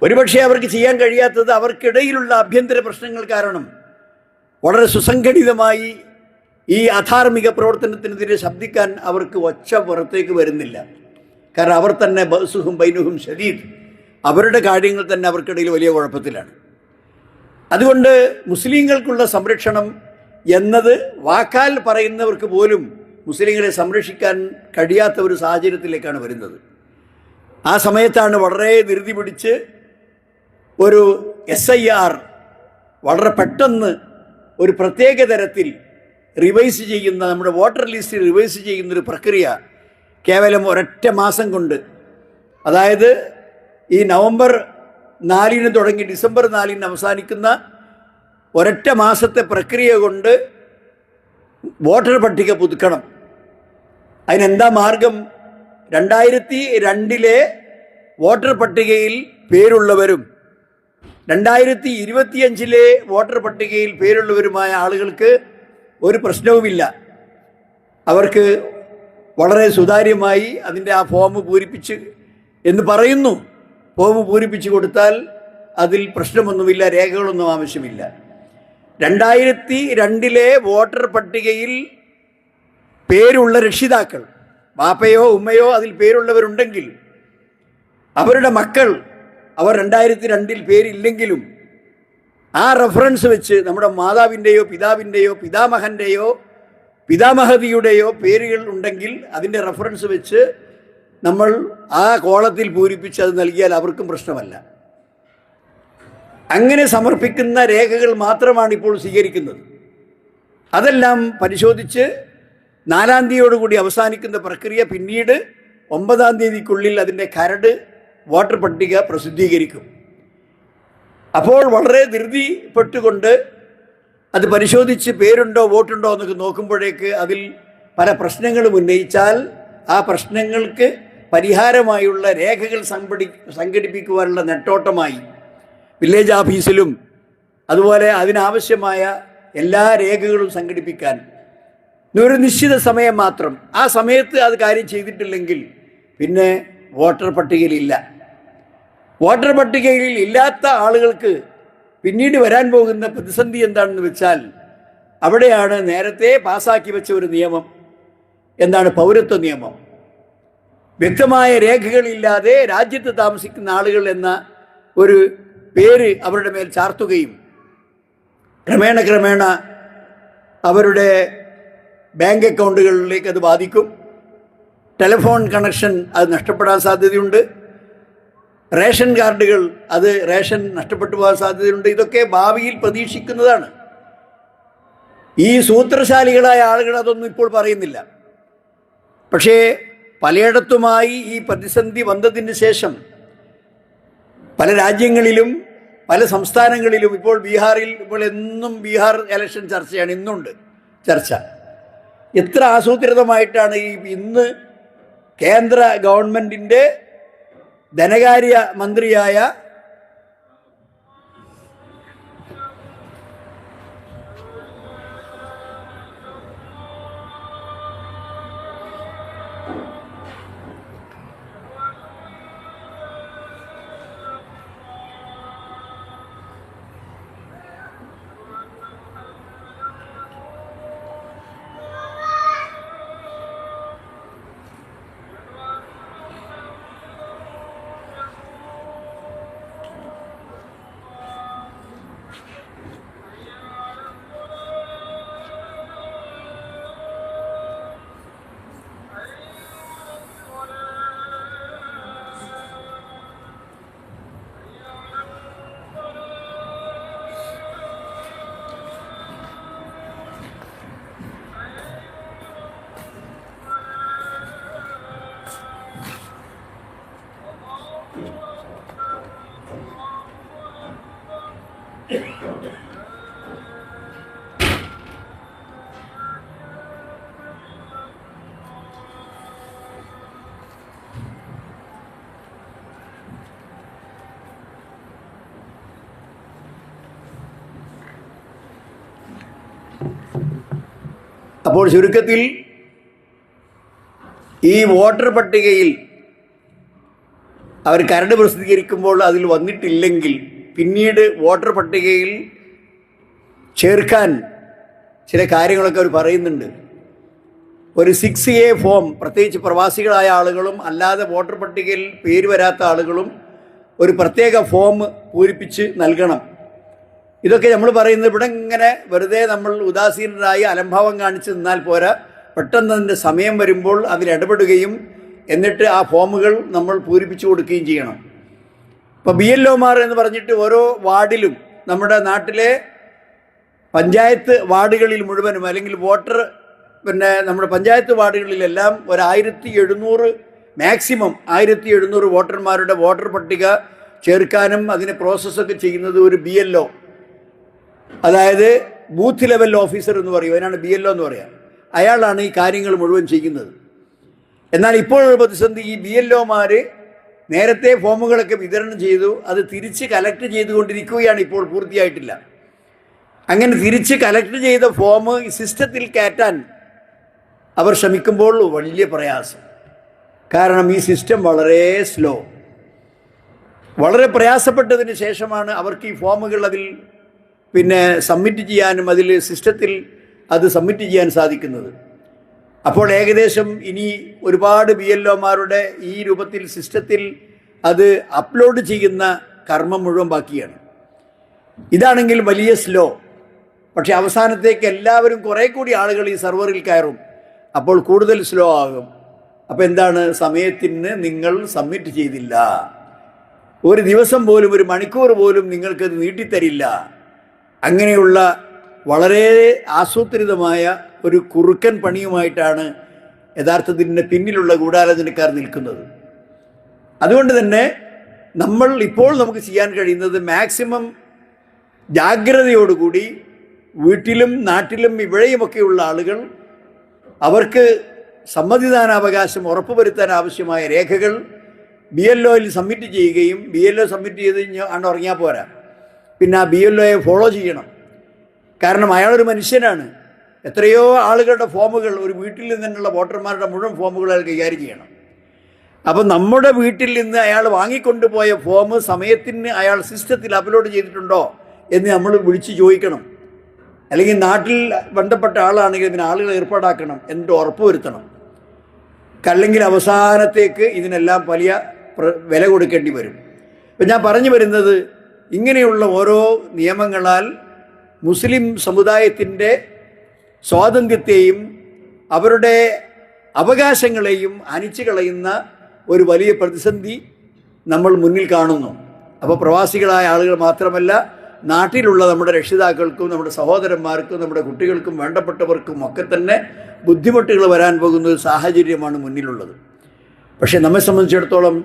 ഒരുപക്ഷെ അവർക്ക് ചെയ്യാൻ കഴിയാത്തത് അവർക്കിടയിലുള്ള ആഭ്യന്തര പ്രശ്നങ്ങൾ കാരണം വളരെ സുസംഘടിതമായി ഈ അധാർമിക പ്രവർത്തനത്തിനെതിരെ ശബ്ദിക്കാൻ അവർക്ക് ഒച്ച പുറത്തേക്ക് വരുന്നില്ല. കാരണം അവർ തന്നെ ബഅ്സുഹും ബൈനഹും ശദീദ്, അവരുടെ കാര്യങ്ങൾ തന്നെ അവർക്കിടയിൽ വലിയ കുഴപ്പത്തിലാണ്. അതുകൊണ്ട് മുസ്ലിങ്ങൾക്കുള്ള സംരക്ഷണം എന്നത് വാക്കാൽ പറയുന്നവർക്ക് പോലും മുസ്ലിങ്ങളെ സംരക്ഷിക്കാൻ കഴിയാത്ത ഒരു സാഹചര്യത്തിലേക്കാണ് വരുന്നത്. ആ സമയത്താണ് വളരെ ധൃതി പിടിച്ച് ഒരു SIR വളരെ പെട്ടെന്ന് ഒരു പ്രത്യേക തരത്തിൽ റിവൈസ് ചെയ്യുന്ന, നമ്മുടെ വോട്ടർ ലിസ്റ്റ് റിവൈസ് ചെയ്യുന്നൊരു പ്രക്രിയ കേവലം ഒരൊറ്റ മാസം കൊണ്ട്, അതായത് ഈ നവംബർ 4 തുടങ്ങി ഡിസംബർ 4 അവസാനിക്കുന്ന ഒരൊറ്റ മാസത്തെ പ്രക്രിയ കൊണ്ട് വോട്ടർ പട്ടിക പുതുക്കണം. അതിനെന്താ മാർഗം? 2002 വോട്ടർ പട്ടികയിൽ പേരുള്ളവരും 2025 വോട്ടർ പട്ടികയിൽ പേരുള്ളവരുമായ ആളുകൾക്ക് ഒരു പ്രശ്നവുമില്ല. അവർക്ക് വളരെ സുതാര്യമായി അതിൻ്റെ ആ ഫോം പൂരിപ്പിച്ച് എന്ന് പറയുന്നു. ഫോം പൂരിപ്പിച്ച് കൊടുത്താൽ അതിൽ പ്രശ്നമൊന്നുമില്ല, രേഖകളൊന്നും ആവശ്യമില്ല. 2002 വോട്ടർ പട്ടികയിൽ പേരുള്ള രക്ഷിതാക്കൾ, ബാപ്പയോ ഉമ്മയോ അതിൽ പേരുള്ളവരുണ്ടെങ്കിൽ അവരുടെ മക്കൾ, അവർ 2002 പേരില്ലെങ്കിലും ആ റെഫറൻസ് വെച്ച് നമ്മുടെ മാതാവിൻ്റെയോ പിതാവിൻ്റെയോ പിതാമഹൻ്റെയോ പിതാമഹതിയുടെയോ പേരുകൾ ഉണ്ടെങ്കിൽ അതിൻ്റെ റെഫറൻസ് വെച്ച് നമ്മൾ ആ കോളത്തിൽ പൂരിപ്പിച്ച് അത് നൽകിയാൽ അവർക്കും പ്രശ്നമല്ല. അങ്ങനെ സമർപ്പിക്കുന്ന രേഖകൾ മാത്രമാണ് ഇപ്പോൾ സ്വീകരിക്കുന്നത്. അതെല്ലാം പരിശോധിച്ച് 4-ാം തീയതിയോടുകൂടി അവസാനിക്കുന്ന പ്രക്രിയ. പിന്നീട് 9-ാം തീയതിക്കുള്ളിൽ അതിൻ്റെ കരട് വോട്ടർ പട്ടിക പ്രസിദ്ധീകരിക്കും. അപ്പോൾ വളരെ ധൃതിപ്പെട്ടുകൊണ്ട് അത് പരിശോധിച്ച് പേരുണ്ടോ വോട്ടുണ്ടോ എന്നൊക്കെ നോക്കുമ്പോഴേക്ക് അതിൽ പല പ്രശ്നങ്ങളും ഉന്നയിച്ചാൽ ആ പ്രശ്നങ്ങൾക്ക് പരിഹാരമായുള്ള രേഖകൾ സംഘടിപ്പിക്കുവാനുള്ള നെട്ടോട്ടമായി വില്ലേജ് ഓഫീസിലും അതുപോലെ അതിനാവശ്യമായ എല്ലാ രേഖകളും സംഘടിപ്പിക്കാൻ ഒരു നിശ്ചിത സമയം മാത്രം, ആ സമയത്ത് അത് കാര്യം ചെയ്തിട്ടില്ലെങ്കിൽ പിന്നെ വോട്ടർ പട്ടികയിലില്ല. വോട്ടർ പട്ടികയിൽ ഇല്ലാത്ത ആളുകൾക്ക് പിന്നീട് വരാൻ പോകുന്ന പ്രതിസന്ധി എന്താണെന്ന് വെച്ചാൽ, അവിടെയാണ് നേരത്തെ പാസാക്കി വെച്ച ഒരു നിയമം. എന്താണ്? പൗരത്വ നിയമം. വ്യക്തമായ രേഖകളില്ലാതെ രാജ്യത്ത് താമസിക്കുന്ന ആളുകൾ എന്ന ഒരു പേര് അവരുടെ മേൽ ചാർത്തുകയും ക്രമേണ അവരുടെ ബാങ്ക് അക്കൗണ്ടുകളിലേക്ക് അത് ബാധിക്കും. ടെലിഫോൺ കണക്ഷൻ അത് നഷ്ടപ്പെടാൻ സാധ്യതയുണ്ട്. റേഷൻ കാർഡുകൾ, അത് റേഷൻ നഷ്ടപ്പെട്ടു പോകാൻ സാധ്യതയുണ്ട്. ഇതൊക്കെ ഭാവിയിൽ പ്രതീക്ഷിക്കുന്നതാണ്. ഈ സൂത്രശാലികളായ ആളുകൾ അതൊന്നും ഇപ്പോൾ പറയുന്നില്ല. പക്ഷേ പലയിടത്തുമായി ഈ പ്രതിസന്ധി വന്നതിന് ശേഷം പല രാജ്യങ്ങളിലും പല സംസ്ഥാനങ്ങളിലും, ഇപ്പോൾ ബീഹാറിൽ, ഇപ്പോൾ എന്നും ബീഹാർ ഇലക്ഷൻ ചർച്ചയാണ്, ഇന്നുണ്ട് ചർച്ച. എത്ര ആസൂത്രിതമായിട്ടാണ് ഇന്ന് കേന്ദ്ര ഗവൺമെൻറ്റിൻ്റെ ധനകാര്യ മന്ത്രിയായ അപ്പോൾ ചുരുക്കത്തിൽ ഈ വോട്ടർ പട്ടികയിൽ അവർ കരട് പ്രസിദ്ധീകരിക്കുമ്പോൾ അതിൽ വന്നിട്ടില്ലെങ്കിൽ പിന്നീട് വോട്ടർ പട്ടികയിൽ ചേർക്കാൻ ചില കാര്യങ്ങളൊക്കെ അവർ പറയുന്നുണ്ട്. ഒരു 6A ഫോം, പ്രത്യേകിച്ച് പ്രവാസികളായ ആളുകളും അല്ലാതെ വോട്ടർ പട്ടികയിൽ പേര് വരാത്ത ആളുകളും ഒരു പ്രത്യേക ഫോം പൂരിപ്പിച്ച് നൽകണം. ഇതൊക്കെ നമ്മൾ പറയുന്നത് ഇവിടെ ഇങ്ങനെ വെറുതെ നമ്മൾ ഉദാസീനരായി അലംഭാവം കാണിച്ച് നിന്നാൽ പോരാ, പെട്ടെന്ന് അതിൻ്റെ സമയം വരുമ്പോൾ അതിലിടപെടുകയും എന്നിട്ട് ആ ഫോമുകൾ നമ്മൾ പൂരിപ്പിച്ചു കൊടുക്കുകയും ചെയ്യണം. ഇപ്പോൾ BLOമാർ എന്ന് പറഞ്ഞിട്ട് ഓരോ വാർഡിലും നമ്മുടെ നാട്ടിലെ പഞ്ചായത്ത് വാർഡുകളിൽ മുഴുവനും അല്ലെങ്കിൽ നമ്മുടെ പഞ്ചായത്ത് വാർഡുകളിലെല്ലാം 1700 മാക്സിമം 1700 വോട്ടർമാരുടെ വോട്ടർ പട്ടിക ചേർക്കാനും അതിന് പ്രോസസ്സൊക്കെ ചെയ്യുന്നത് ഒരു BLO, അതായത് ബൂത്ത് ലെവൽ ഓഫീസർ എന്ന് പറയും, അതിനാണ് BLO എന്ന് പറയുക. അയാളാണ് ഈ കാര്യങ്ങൾ മുഴുവൻ ചെയ്യുന്നത്. എന്നാൽ ഇപ്പോഴൊരു പ്രതിസന്ധി, ഈ BLOമാർ നേരത്തെ ഫോമുകളൊക്കെ വിതരണം ചെയ്തു, അത് തിരിച്ച് കളക്ട് ചെയ്തുകൊണ്ടിരിക്കുകയാണ്, ഇപ്പോൾ പൂർത്തിയായിട്ടില്ല. അങ്ങനെ തിരിച്ച് കളക്ട് ചെയ്ത ഫോം ഈ സിസ്റ്റത്തിൽ കയറ്റാൻ അവർ ശ്രമിക്കുമ്പോൾ വലിയ പ്രയാസം. കാരണം ഈ സിസ്റ്റം വളരെ സ്ലോ, വളരെ പ്രയാസപ്പെട്ടതിന് ശേഷമാണ് അവർക്ക് ഈ ഫോമുകൾ അതിൽ സബ്മിറ്റ് ചെയ്യാനും അതിൽ സിസ്റ്റത്തിൽ അത് സബ്മിറ്റ് ചെയ്യാൻ സാധിക്കുന്നത്. അപ്പോൾ ഏകദേശം ഇനി ഒരുപാട് BLOമാരുടെ ഈ രൂപത്തിൽ സിസ്റ്റത്തിൽ അത് അപ്ലോഡ് ചെയ്യുന്ന കർമ്മം മുഴുവൻ ബാക്കിയാണ്. ഇതാണെങ്കിൽ വലിയ സ്ലോ. പക്ഷേ അവസാനത്തേക്ക് എല്ലാവരും കുറേ കൂടി ആളുകൾ ഈ സെർവറിൽ കയറും, അപ്പോൾ കൂടുതൽ സ്ലോ ആകും. അപ്പോൾ എന്താണ്, സമയത്തിന് നിങ്ങൾ സബ്മിറ്റ് ചെയ്തില്ല, ഒരു ദിവസം പോലും ഒരു മണിക്കൂർ പോലും നിങ്ങൾക്കത് നീട്ടിത്തരില്ല. അങ്ങനെയുള്ള വളരെ ആസൂത്രിതമായ ഒരു കുറുക്കൻ പണിയുമായിട്ടാണ് യഥാർത്ഥത്തിൻ്റെ പിന്നിലുള്ള ഗൂഢാലോചനക്കാർ നിൽക്കുന്നത്. അതുകൊണ്ട് തന്നെ നമുക്ക് ചെയ്യാൻ കഴിയുന്നത് മാക്സിമം ജാഗ്രതയോടുകൂടി വീട്ടിലും നാട്ടിലും ഇവിടെയുമൊക്കെയുള്ള ആളുകൾ അവർക്ക് സമ്മതിദാനാവകാശം ഉറപ്പുവരുത്താൻ ആവശ്യമായ രേഖകൾ BLOയിൽ സബ്മിറ്റ് ചെയ്യുകയും BLO സബ്മിറ്റ് ചെയ്ത് ആണ് ഉറങ്ങിയാൽ പോരാ, പിന്നെ ആ BLOയെ ഫോളോ ചെയ്യണം. കാരണം അയാളൊരു മനുഷ്യനാണ്. എത്രയോ ആളുകളുടെ ഫോമുകൾ, ഒരു വീട്ടിൽ നിന്നുള്ള വോട്ടർമാരുടെ മുഴുവൻ ഫോമുകൾ അയാൾ കൈകാര്യം ചെയ്യണം. അപ്പം നമ്മുടെ വീട്ടിൽ നിന്ന് അയാൾ വാങ്ങിക്കൊണ്ടുപോയ ഫോം സമയത്തിന് അയാൾ സിസ്റ്റത്തിൽ അപ്ലോഡ് ചെയ്തിട്ടുണ്ടോ എന്ന് നമ്മൾ വിളിച്ച് ചോദിക്കണം. അല്ലെങ്കിൽ നാട്ടിൽ ബന്ധപ്പെട്ട ആളാണെങ്കിൽ ഇതിന് ആളുകൾ ഏർപ്പാടാക്കണം, എന്നിട്ട് ഉറപ്പുവരുത്തണം. അല്ലെങ്കിൽ അവസാനത്തേക്ക് ഇതിനെല്ലാം വലിയ വില കൊടുക്കേണ്ടി വരും. ഇപ്പം ഞാൻ പറഞ്ഞു വരുന്നത്, ഇങ്ങനെയുള്ള ഓരോ നിയമങ്ങളാൽ മുസ്ലിം സമുദായത്തിൻ്റെ സ്വാതന്ത്ര്യത്തെയും അവരുടെ അവകാശങ്ങളെയും ഹനിച്ചു കളയുന്ന ഒരു വലിയ പ്രതിസന്ധി നമ്മൾ മുന്നിൽ കാണുന്നു. അപ്പോൾ പ്രവാസികളായ ആളുകൾ മാത്രമല്ല, നാട്ടിലുള്ള നമ്മുടെ രക്ഷിതാക്കൾക്കും നമ്മുടെ സഹോദരന്മാർക്കും നമ്മുടെ കുട്ടികൾക്കും വേണ്ടപ്പെട്ടവർക്കും ഒക്കെ തന്നെ ബുദ്ധിമുട്ടുകൾ വരാൻ പോകുന്ന ഒരു സാഹചര്യമാണ് മുന്നിലുള്ളത്. പക്ഷേ നമ്മെ സംബന്ധിച്ചിടത്തോളം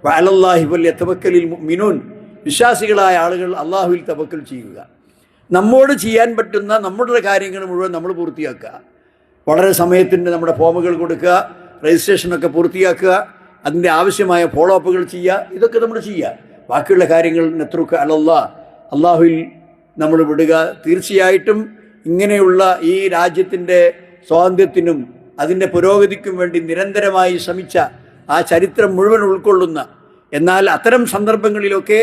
വഅലല്ലാഹി ഫല്യതവക്കലിൽ മുഅ്മിനൂൻ, വിശ്വാസികളായ ആളുകൾ അള്ളാഹുവിൽ തവക്കൽ ചെയ്യുക. നമ്മോട് ചെയ്യാൻ പറ്റുന്ന നമ്മുടെ കാര്യങ്ങൾ മുഴുവൻ നമ്മൾ പൂർത്തിയാക്കുക. വളരെ സമയത്തിന് നമ്മുടെ ഫോമുകൾ കൊടുക്കുക, രജിസ്ട്രേഷനൊക്കെ പൂർത്തിയാക്കുക, അതിൻ്റെ ആവശ്യമായ ഫോളോ അപ്പുകൾ ചെയ്യുക, ഇതൊക്കെ നമ്മൾ ചെയ്യുക. ബാക്കിയുള്ള കാര്യങ്ങൾ നത്രുക അലല്ലാഹ്, അള്ളാഹുവിൽ നമ്മൾ വിടുക. തീർച്ചയായിട്ടും ഇങ്ങനെയുള്ള ഈ രാജ്യത്തിൻ്റെ സ്വാതന്ത്ര്യത്തിനും അതിൻ്റെ പുരോഗതിക്കും വേണ്ടി നിരന്തരമായി ശ്രമിച്ച ആ ചരിത്രം മുഴുവൻ ഉൾക്കൊള്ളുന്ന, എന്നാൽ അത്തരം സന്ദർഭങ്ങളിലൊക്കെ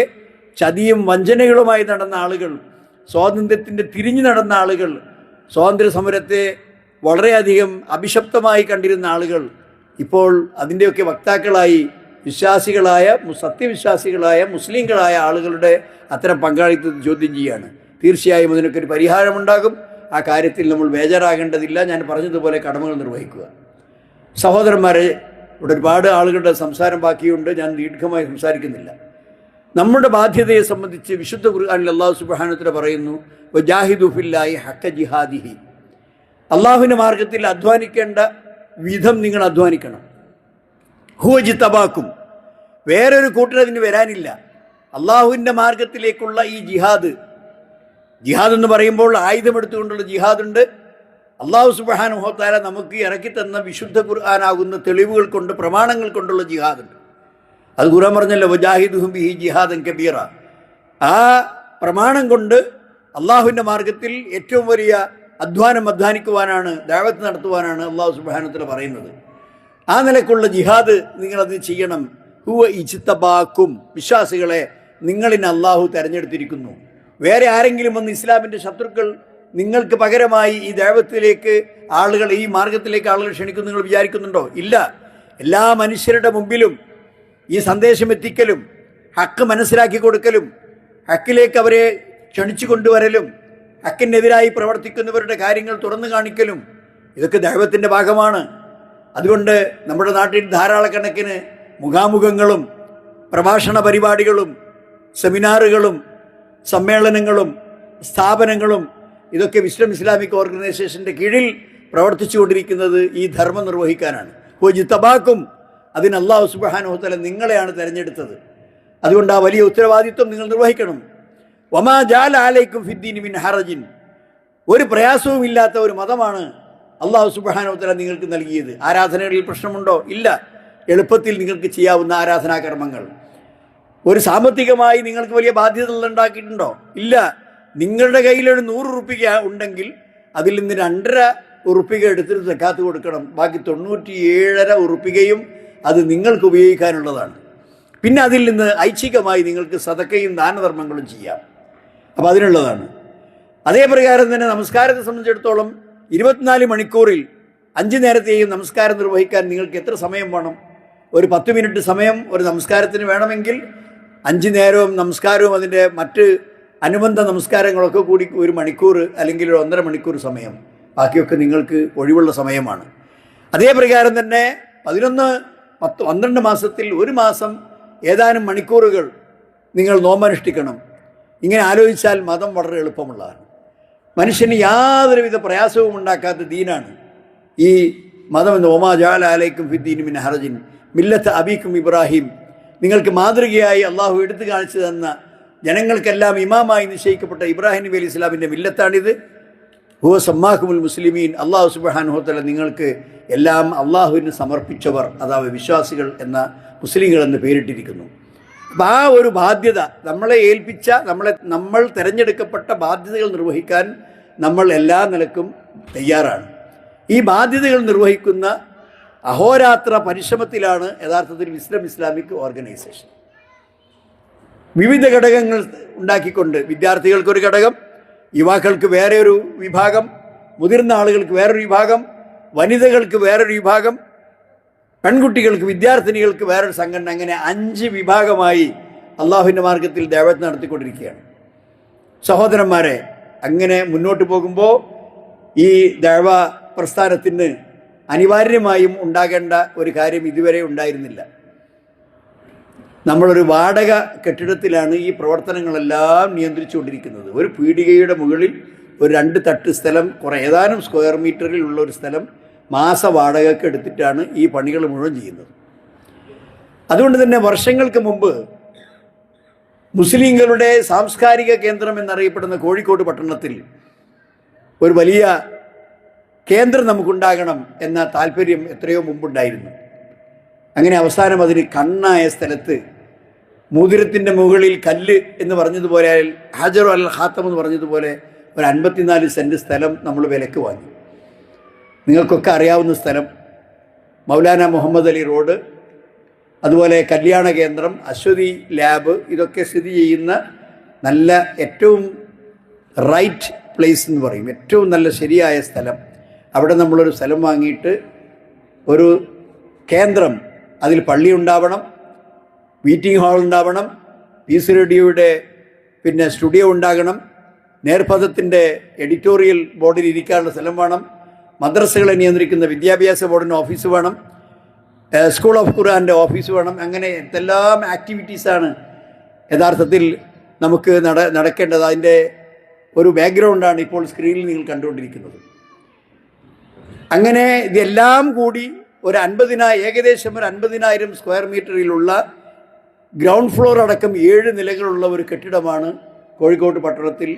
ചതിയും വഞ്ചനകളുമായി നടന്ന ആളുകൾ, സ്വാതന്ത്ര്യത്തിൻ്റെ തിരിഞ്ഞു നടന്ന ആളുകൾ, സ്വാതന്ത്ര്യ സമരത്തെ വളരെയധികം അഭിശപ്തമായി കണ്ടിരുന്ന ആളുകൾ ഇപ്പോൾ അതിൻ്റെയൊക്കെ വക്താക്കളായി സത്യവിശ്വാസികളായ മുസ്ലിങ്ങളായ ആളുകളുടെ അത്തരം പങ്കാളിത്തത്തെ ചോദ്യം ചെയ്യുകയാണ്. തീർച്ചയായും അതിനൊക്കെ ഒരു പരിഹാരമുണ്ടാകും. ആ കാര്യത്തിൽ നമ്മൾ ബേജാറാകേണ്ടതില്ല. ഞാൻ പറഞ്ഞതുപോലെ കടമകൾ നിർവഹിക്കുക. സഹോദരന്മാരെ, ഇവിടെ ഒരുപാട് ആളുകളുടെ സംസാരം ബാക്കിയുണ്ട്, ഞാൻ ദീർഘമായി സംസാരിക്കുന്നില്ല. നമ്മുടെ ബാധ്യതയെ സംബന്ധിച്ച് വിശുദ്ധ ഖുർആനിൽ അല്ലാഹു സുബ്ഹാനഹു വ തആല പറയുന്നു, വജാഹിദു ഫില്ലാഹി ഹഖ ജിഹാദിഹി, അള്ളാഹുവിൻ്റെ മാർഗത്തിൽ അധ്വാനിക്കേണ്ട വിധം നിങ്ങൾ അധ്വാനിക്കണം. ഹുവ ജിതബാക്കും, വേറൊരു കൂട്ടരതിന് വരാനില്ല. അള്ളാഹുവിൻ്റെ മാർഗത്തിലേക്കുള്ള ഈ ജിഹാദ് എന്ന് പറയുമ്പോൾ ആയുധമെടുത്തുകൊണ്ടുള്ള ജിഹാദുണ്ട്. അള്ളാഹു സുബ്ഹാനഹു വ തആല നമുക്ക് ഇറക്കി തന്ന വിശുദ്ധ ഖുർആനാകുന്ന തെളിവുകൾ കൊണ്ട്, പ്രമാണങ്ങൾ കൊണ്ടുള്ള ജിഹാദുണ്ട്. അത് ഖുർആൻ പറഞ്ഞല്ലോ, വജാഹിദുഹും ബിഹി ജിഹാദൻ കബീറ. ആ പ്രമാണം കൊണ്ട് അള്ളാഹുവിൻ്റെ മാർഗത്തിൽ ഏറ്റവും വലിയ അധ്വാനിക്കുവാനാണ്, ദഅവത്ത് നടത്തുവാനാണ് അല്ലാഹു സുബ്ഹാനഹു വ തആല പറയുന്നത്. ആ നിലക്കുള്ള ജിഹാദ് നിങ്ങളത് ചെയ്യണം. ഹുവ ഇജ്തബാക്കും, വിശ്വാസികളെ നിങ്ങളിനെ അള്ളാഹു തെരഞ്ഞെടുത്തിരിക്കുന്നു. വേറെ ആരെങ്കിലും വന്ന് ഇസ്ലാമിൻ്റെ ശത്രുക്കൾ നിങ്ങൾക്ക് പകരമായി ഈ ദഅവത്തിലേക്ക് ആളുകൾ, ഈ മാർഗത്തിലേക്ക് ആളുകൾ ക്ഷണിക്കുന്നു നിങ്ങൾ വിചാരിക്കുന്നുണ്ടോ? ഇല്ല. എല്ലാ മനുഷ്യരുടെ മുമ്പിലും ഈ സന്ദേശം എത്തിക്കലും ഹക്ക് മനസ്സിലാക്കി കൊടുക്കലും ഹക്കിലേക്ക് അവരെ ക്ഷണിച്ചു കൊണ്ടുവരലും ഹക്കിനെതിരായി പ്രവർത്തിക്കുന്നവരുടെ കാര്യങ്ങൾ തുറന്നു കാണിക്കലും ഇതൊക്കെ ദഅവത്തിൻ്റെ ഭാഗമാണ്. അതുകൊണ്ട് നമ്മുടെ നാട്ടിൽ ധാരാളക്കണക്കിന് മുഖാമുഖങ്ങളും പ്രഭാഷണ പരിപാടികളും സെമിനാറുകളും സമ്മേളനങ്ങളും സ്ഥാപനങ്ങളും ഇതൊക്കെ വിസ്ഡം ഇസ്ലാമിക് ഓർഗനൈസേഷൻ്റെ കീഴിൽ പ്രവർത്തിച്ചു കൊണ്ടിരിക്കുന്നത് ഈ ധർമ്മം നിർവഹിക്കാനാണ്. ജിത്തബാക്കും, അതിന് അല്ലാഹു സുബ്ഹാനഹു വ തആല നിങ്ങളെയാണ് തിരഞ്ഞെടുത്തത്. അതുകൊണ്ട് ആ വലിയ ഉത്തരവാദിത്വം നിങ്ങൾ നിർവഹിക്കണം. വമാ ജഅല അലൈക്കും ഫിദ്ദീനി മിൻ ഹറജിൻ, ഒരു പ്രയാസവുമില്ലാത്ത ഒരു മതമാണ് അല്ലാഹു സുബ്ഹാനഹു വ തആല നിങ്ങൾക്ക് നൽകിയത്. ആരാധനകളിൽ പ്രശ്നമുണ്ടോ? ഇല്ല. എളുപ്പത്തിൽ നിങ്ങൾക്ക് ചെയ്യാവുന്ന ആരാധനാകർമ്മങ്ങൾ. ഒരു സാമ്പത്തികമായി നിങ്ങൾക്ക് വലിയ ബാധ്യതകൾ ഉണ്ടാക്കിയിട്ടുണ്ടോ? ഇല്ല. നിങ്ങളുടെ കയ്യിലൊരു 100 ഉറുപ്പിക ഉണ്ടെങ്കിൽ അതിൽ നിന്ന് 2.5 ഉറുപ്പിക എടുത്തിട്ട് സക്കാത്ത് കൊടുക്കണം. ബാക്കി 97.5 ഉറുപ്പികയും അത് നിങ്ങൾക്ക് ഉപയോഗിക്കാനുള്ളതാണ്. പിന്നെ അതിൽ നിന്ന് ഐച്ഛികമായി നിങ്ങൾക്ക് സദക്കയും ദാനധർമ്മങ്ങളും ചെയ്യാം. അപ്പോൾ അതിനുള്ളതാണ്. അതേ പ്രകാരം തന്നെ നമസ്കാരത്തെ സംബന്ധിച്ചിടത്തോളം 24 മണിക്കൂറിൽ 5 നേരത്തെയും നമസ്കാരം നിർവഹിക്കാൻ നിങ്ങൾക്ക് എത്ര സമയം വേണം? ഒരു 10 മിനിറ്റ് സമയം ഒരു നമസ്കാരത്തിന് വേണമെങ്കിൽ 5 നേരവും നമസ്കാരവും അതിൻ്റെ മറ്റ് അനുബന്ധ നമസ്കാരങ്ങളൊക്കെ കൂടി 1 മണിക്കൂർ അല്ലെങ്കിൽ 1.5 മണിക്കൂർ സമയം. ബാക്കിയൊക്കെ നിങ്ങൾക്ക് ഒഴിവുള്ള സമയമാണ്. അതേ പ്രകാരം തന്നെ 12 മാസത്തിൽ 1 മാസം ഏതാനും മണിക്കൂറുകൾ നിങ്ങൾ നോമ്പനുഷ്ഠിക്കണം. ഇങ്ങനെ ആലോചിച്ചാൽ മതം വളരെ എളുപ്പമുള്ളതാണ്. മനുഷ്യന് യാതൊരുവിധ പ്രയാസവും ഉണ്ടാക്കാത്ത ദീനാണ് ഈ മതം. വമാ ജഅല അലൈക്കും ഫിദ്ദീനി മിൻ ഹറജിൻ മില്ലത്ത് അബീക്കും ഇബ്രാഹിം, നിങ്ങൾക്ക് മാതൃകയായി അള്ളാഹു എടുത്തു കാണിച്ചു തന്ന, ജനങ്ങൾക്കെല്ലാം ഇമാമായി നിശ്ചയിക്കപ്പെട്ട ഇബ്രാഹിം നബി അലൈഹി ഇസ്ലാമിൻ്റെ മില്ലത്താണിത്. ഹുവ സമ്മാക്കുമുൽ മുസ്ലിമീൻ, അള്ളാഹു സുബ്ഹാനഹു വ തആല നിങ്ങൾക്ക് എല്ലാം അള്ളാഹുവിന് സമർപ്പിച്ചവർ, അതായത് വിശ്വാസികൾ എന്ന മുസ്ലിങ്ങൾ എന്ന് പേരിട്ടിരിക്കുന്നു. അപ്പം ആ ഒരു ബാധ്യത നമ്മളെ ഏൽപ്പിച്ച, നമ്മൾ തിരഞ്ഞെടുക്കപ്പെട്ട ബാധ്യതകൾ നിർവഹിക്കാൻ നമ്മൾ എല്ലാ നിലക്കും തയ്യാറാണ്. ഈ ബാധ്യതകൾ നിർവഹിക്കുന്ന അഹോരാത്ര പരിശ്രമത്തിലാണ് യഥാർത്ഥത്തിൽ വിസ്ഡം ഇസ്ലാമിക് ഓർഗനൈസേഷൻ. വിവിധ ഘടകങ്ങൾ ഉണ്ടാക്കിക്കൊണ്ട് വിദ്യാർത്ഥികൾക്കൊരു ഘടകം, യുവാക്കൾക്ക് വേറെ ഒരു വിഭാഗം, മുതിർന്ന ആളുകൾക്ക് വേറൊരു വിഭാഗം, വനിതകൾക്ക് വേറൊരു വിഭാഗം, പെൺകുട്ടികൾക്ക് വിദ്യാർത്ഥിനികൾക്ക് വേറൊരു സംഘടന, അങ്ങനെ 5 വിഭാഗമായി അള്ളാഹുവിൻ്റെ മാർഗത്തിൽ ദഅവത്ത് നടത്തിക്കൊണ്ടിരിക്കുകയാണ്. സഹോദരന്മാരെ, അങ്ങനെ മുന്നോട്ട് പോകുമ്പോൾ ഈ ദഅവ പ്രസ്ഥാനത്തിന് അനിവാര്യമായും ഉണ്ടാകേണ്ട ഒരു കാര്യം ഇതുവരെ ഉണ്ടായിരുന്നില്ല. നമ്മളൊരു വാടക കെട്ടിടത്തിലാണ് ഈ പ്രവർത്തനങ്ങളെല്ലാം നിയന്ത്രിച്ചുകൊണ്ടിരിക്കുന്നത്. ഒരു പീടികയുടെ മുകളിൽ ഒരു 2 തട്ട് സ്ഥലം, ഏതാനും സ്ക്വയർ മീറ്ററിൽ ഉള്ള ഒരു സ്ഥലം മാസ വാടകയ്ക്ക് എടുത്തിട്ടാണ് ഈ പണികൾ മുഴുവൻ ചെയ്യുന്നത്. അതുകൊണ്ട് തന്നെ വർഷങ്ങൾക്ക് മുമ്പ് മുസ്ലിങ്ങളുടെ സാംസ്കാരിക കേന്ദ്രം എന്നറിയപ്പെടുന്ന കോഴിക്കോട് പട്ടണത്തിൽ ഒരു വലിയ കേന്ദ്രം നമുക്കുണ്ടാകണം എന്ന താല്പര്യം എത്രയോ മുമ്പുണ്ടായിരുന്നു. അങ്ങനെ അവസാനം അതിന് കണ്ണായ സ്ഥലത്ത്, മോതിരത്തിൻ്റെ മുകളിൽ കല്ല് എന്ന് പറഞ്ഞതുപോലെ, ഹജറു അൽ ഖാത്തം എന്ന് പറഞ്ഞതുപോലെ ഒരു 54 സെൻറ്റ് സ്ഥലം നമ്മൾ വിലക്ക് വാങ്ങി. നിങ്ങൾക്കൊക്കെ അറിയാവുന്ന സ്ഥലം, മൗലാന മുഹമ്മദ് അലി റോഡ്, അതുപോലെ കല്യാണ കേന്ദ്രം, അശ്വതി ലാബ്, ഇതൊക്കെ സ്ഥിതി ചെയ്യുന്ന നല്ല ഏറ്റവും റൈറ്റ് പ്ലേസ് എന്ന് പറയും, ഏറ്റവും നല്ല ശരിയായ സ്ഥലം. അവിടെ നമ്മളൊരു സ്ഥലം വാങ്ങിയിട്ട് ഒരു കേന്ദ്രം, അതിൽ പള്ളി ഉണ്ടാവണം, മീറ്റിംഗ് ഹാൾ ഉണ്ടാവണം, പീസ് റേഡിയോയുടെ സ്റ്റുഡിയോ ഉണ്ടാകണം, നേർപഥത്തിൻ്റെ എഡിറ്റോറിയൽ ബോർഡിൽ ഇരിക്കാനുള്ള സ്ഥലം വേണം, മദ്രസകളെ നിയന്ത്രിക്കുന്ന വിദ്യാഭ്യാസ ബോർഡിൻ്റെ ഓഫീസ് വേണം, സ്കൂൾ ഓഫ് ഖുർആൻ്റെ ഓഫീസ് വേണം. അങ്ങനെ എന്തെല്ലാം ആക്ടിവിറ്റീസാണ് യഥാർത്ഥത്തിൽ നമുക്ക് നടക്കേണ്ടത്. അതിൻ്റെ ഒരു ബാക്ക്ഗ്രൗണ്ടാണ് ഇപ്പോൾ സ്ക്രീനിൽ നിങ്ങൾ കണ്ടുകൊണ്ടിരിക്കുന്നത്. അങ്ങനെ ഇതെല്ലാം കൂടി ഏകദേശം ഒരു 50,000 സ്ക്വയർ മീറ്ററിലുള്ള ഗ്രൗണ്ട് ഫ്ലോർ അടക്കം 7 നിലകളുള്ള ഒരു കെട്ടിടമാണ് കോഴിക്കോട് പട്ടണത്തിൽ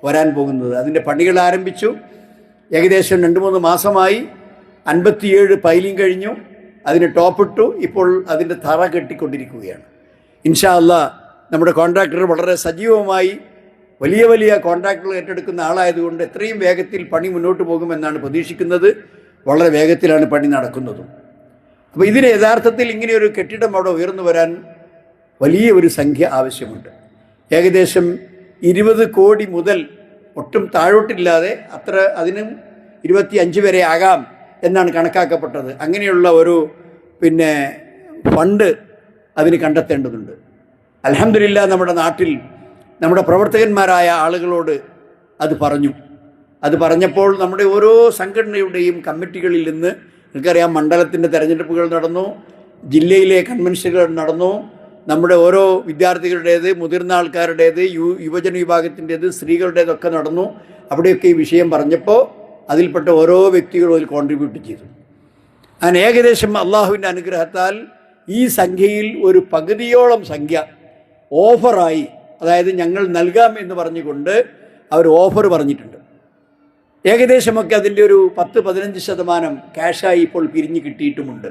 വരാൻ പോകുന്നത്. അതിൻ്റെ പണികൾ ആരംഭിച്ചു. ഏകദേശം 2-3 മാസമായി. 57 പൈലിംഗ് കഴിഞ്ഞു, അതിന് ടോപ്പിട്ടു. ഇപ്പോൾ അതിൻ്റെ തറ കെട്ടിക്കൊണ്ടിരിക്കുകയാണ്. ഇൻഷാ അല്ലാഹ് നമ്മുടെ കോൺട്രാക്ടർ വളരെ സജീവമായി വലിയ വലിയ കോൺട്രാക്ടുകൾ ഏറ്റെടുക്കുന്ന ആളായതുകൊണ്ട് എത്രയും വേഗത്തിൽ പണി മുന്നോട്ട് പോകുമെന്നാണ് പ്രതീക്ഷിക്കുന്നത്. വളരെ വേഗത്തിലാണ് പണി നടക്കുന്നതും. അപ്പോൾ ഇതിന് യഥാർത്ഥത്തിൽ ഇങ്ങനെയൊരു കെട്ടിടം അവിടെ ഉയർന്നു വരാൻ വലിയ ഒരു സംഖ്യ ആവശ്യമുണ്ട്. ഏകദേശം 20 കോടി മുതൽ ഒട്ടും താഴോട്ടില്ലാതെ അത്ര, അതിനും 25 വരെ ആകാം എന്നാണ് കണക്കാക്കപ്പെട്ടത്. അങ്ങനെയുള്ള ഒരു ഫണ്ട് അതിന് കണ്ടെത്തേണ്ടതുണ്ട്. അൽഹംദുലില്ലാ നമ്മുടെ നാട്ടിൽ നമ്മുടെ പ്രവർത്തകന്മാരായ ആളുകളോട് അത് പറഞ്ഞപ്പോൾ നമ്മുടെ ഓരോ സംഘടനയുടെയും കമ്മിറ്റികളിൽ നിന്ന്, നിങ്ങൾക്കറിയാം, മണ്ഡലത്തിൻ്റെ തെരഞ്ഞെടുപ്പുകൾ നടന്നു, ജില്ലയിലെ കൺവെൻഷനുകൾ നടന്നു, നമ്മുടെ ഓരോ വിദ്യാർത്ഥികളുടേത്, മുതിർന്ന ആൾക്കാരുടേത്, യുവജന വിഭാഗത്തിൻ്റേത്, സ്ത്രീകളുടേതൊക്കെ നടന്നു. അവിടെയൊക്കെ ഈ വിഷയം പറഞ്ഞപ്പോൾ അതിൽപ്പെട്ട ഓരോ വ്യക്തികളും അതിൽ കോൺട്രിബ്യൂട്ട് ചെയ്തു. അങ്ങനെ ഏകദേശം അള്ളാഹുവിൻ്റെ അനുഗ്രഹത്താൽ ഈ സംഖ്യയിൽ ഒരു പകുതിയോളം സംഖ്യ ഓഫറായി, അതായത് ഞങ്ങൾ നൽകാം എന്ന് പറഞ്ഞുകൊണ്ട് അവർ ഓഫർ പറഞ്ഞിട്ടുണ്ട്. ഏകദേശമൊക്കെ അതിൻ്റെ ഒരു 10-15% ക്യാഷായി ഇപ്പോൾ പിരിഞ്ഞ് കിട്ടിയിട്ടുമുണ്ട്.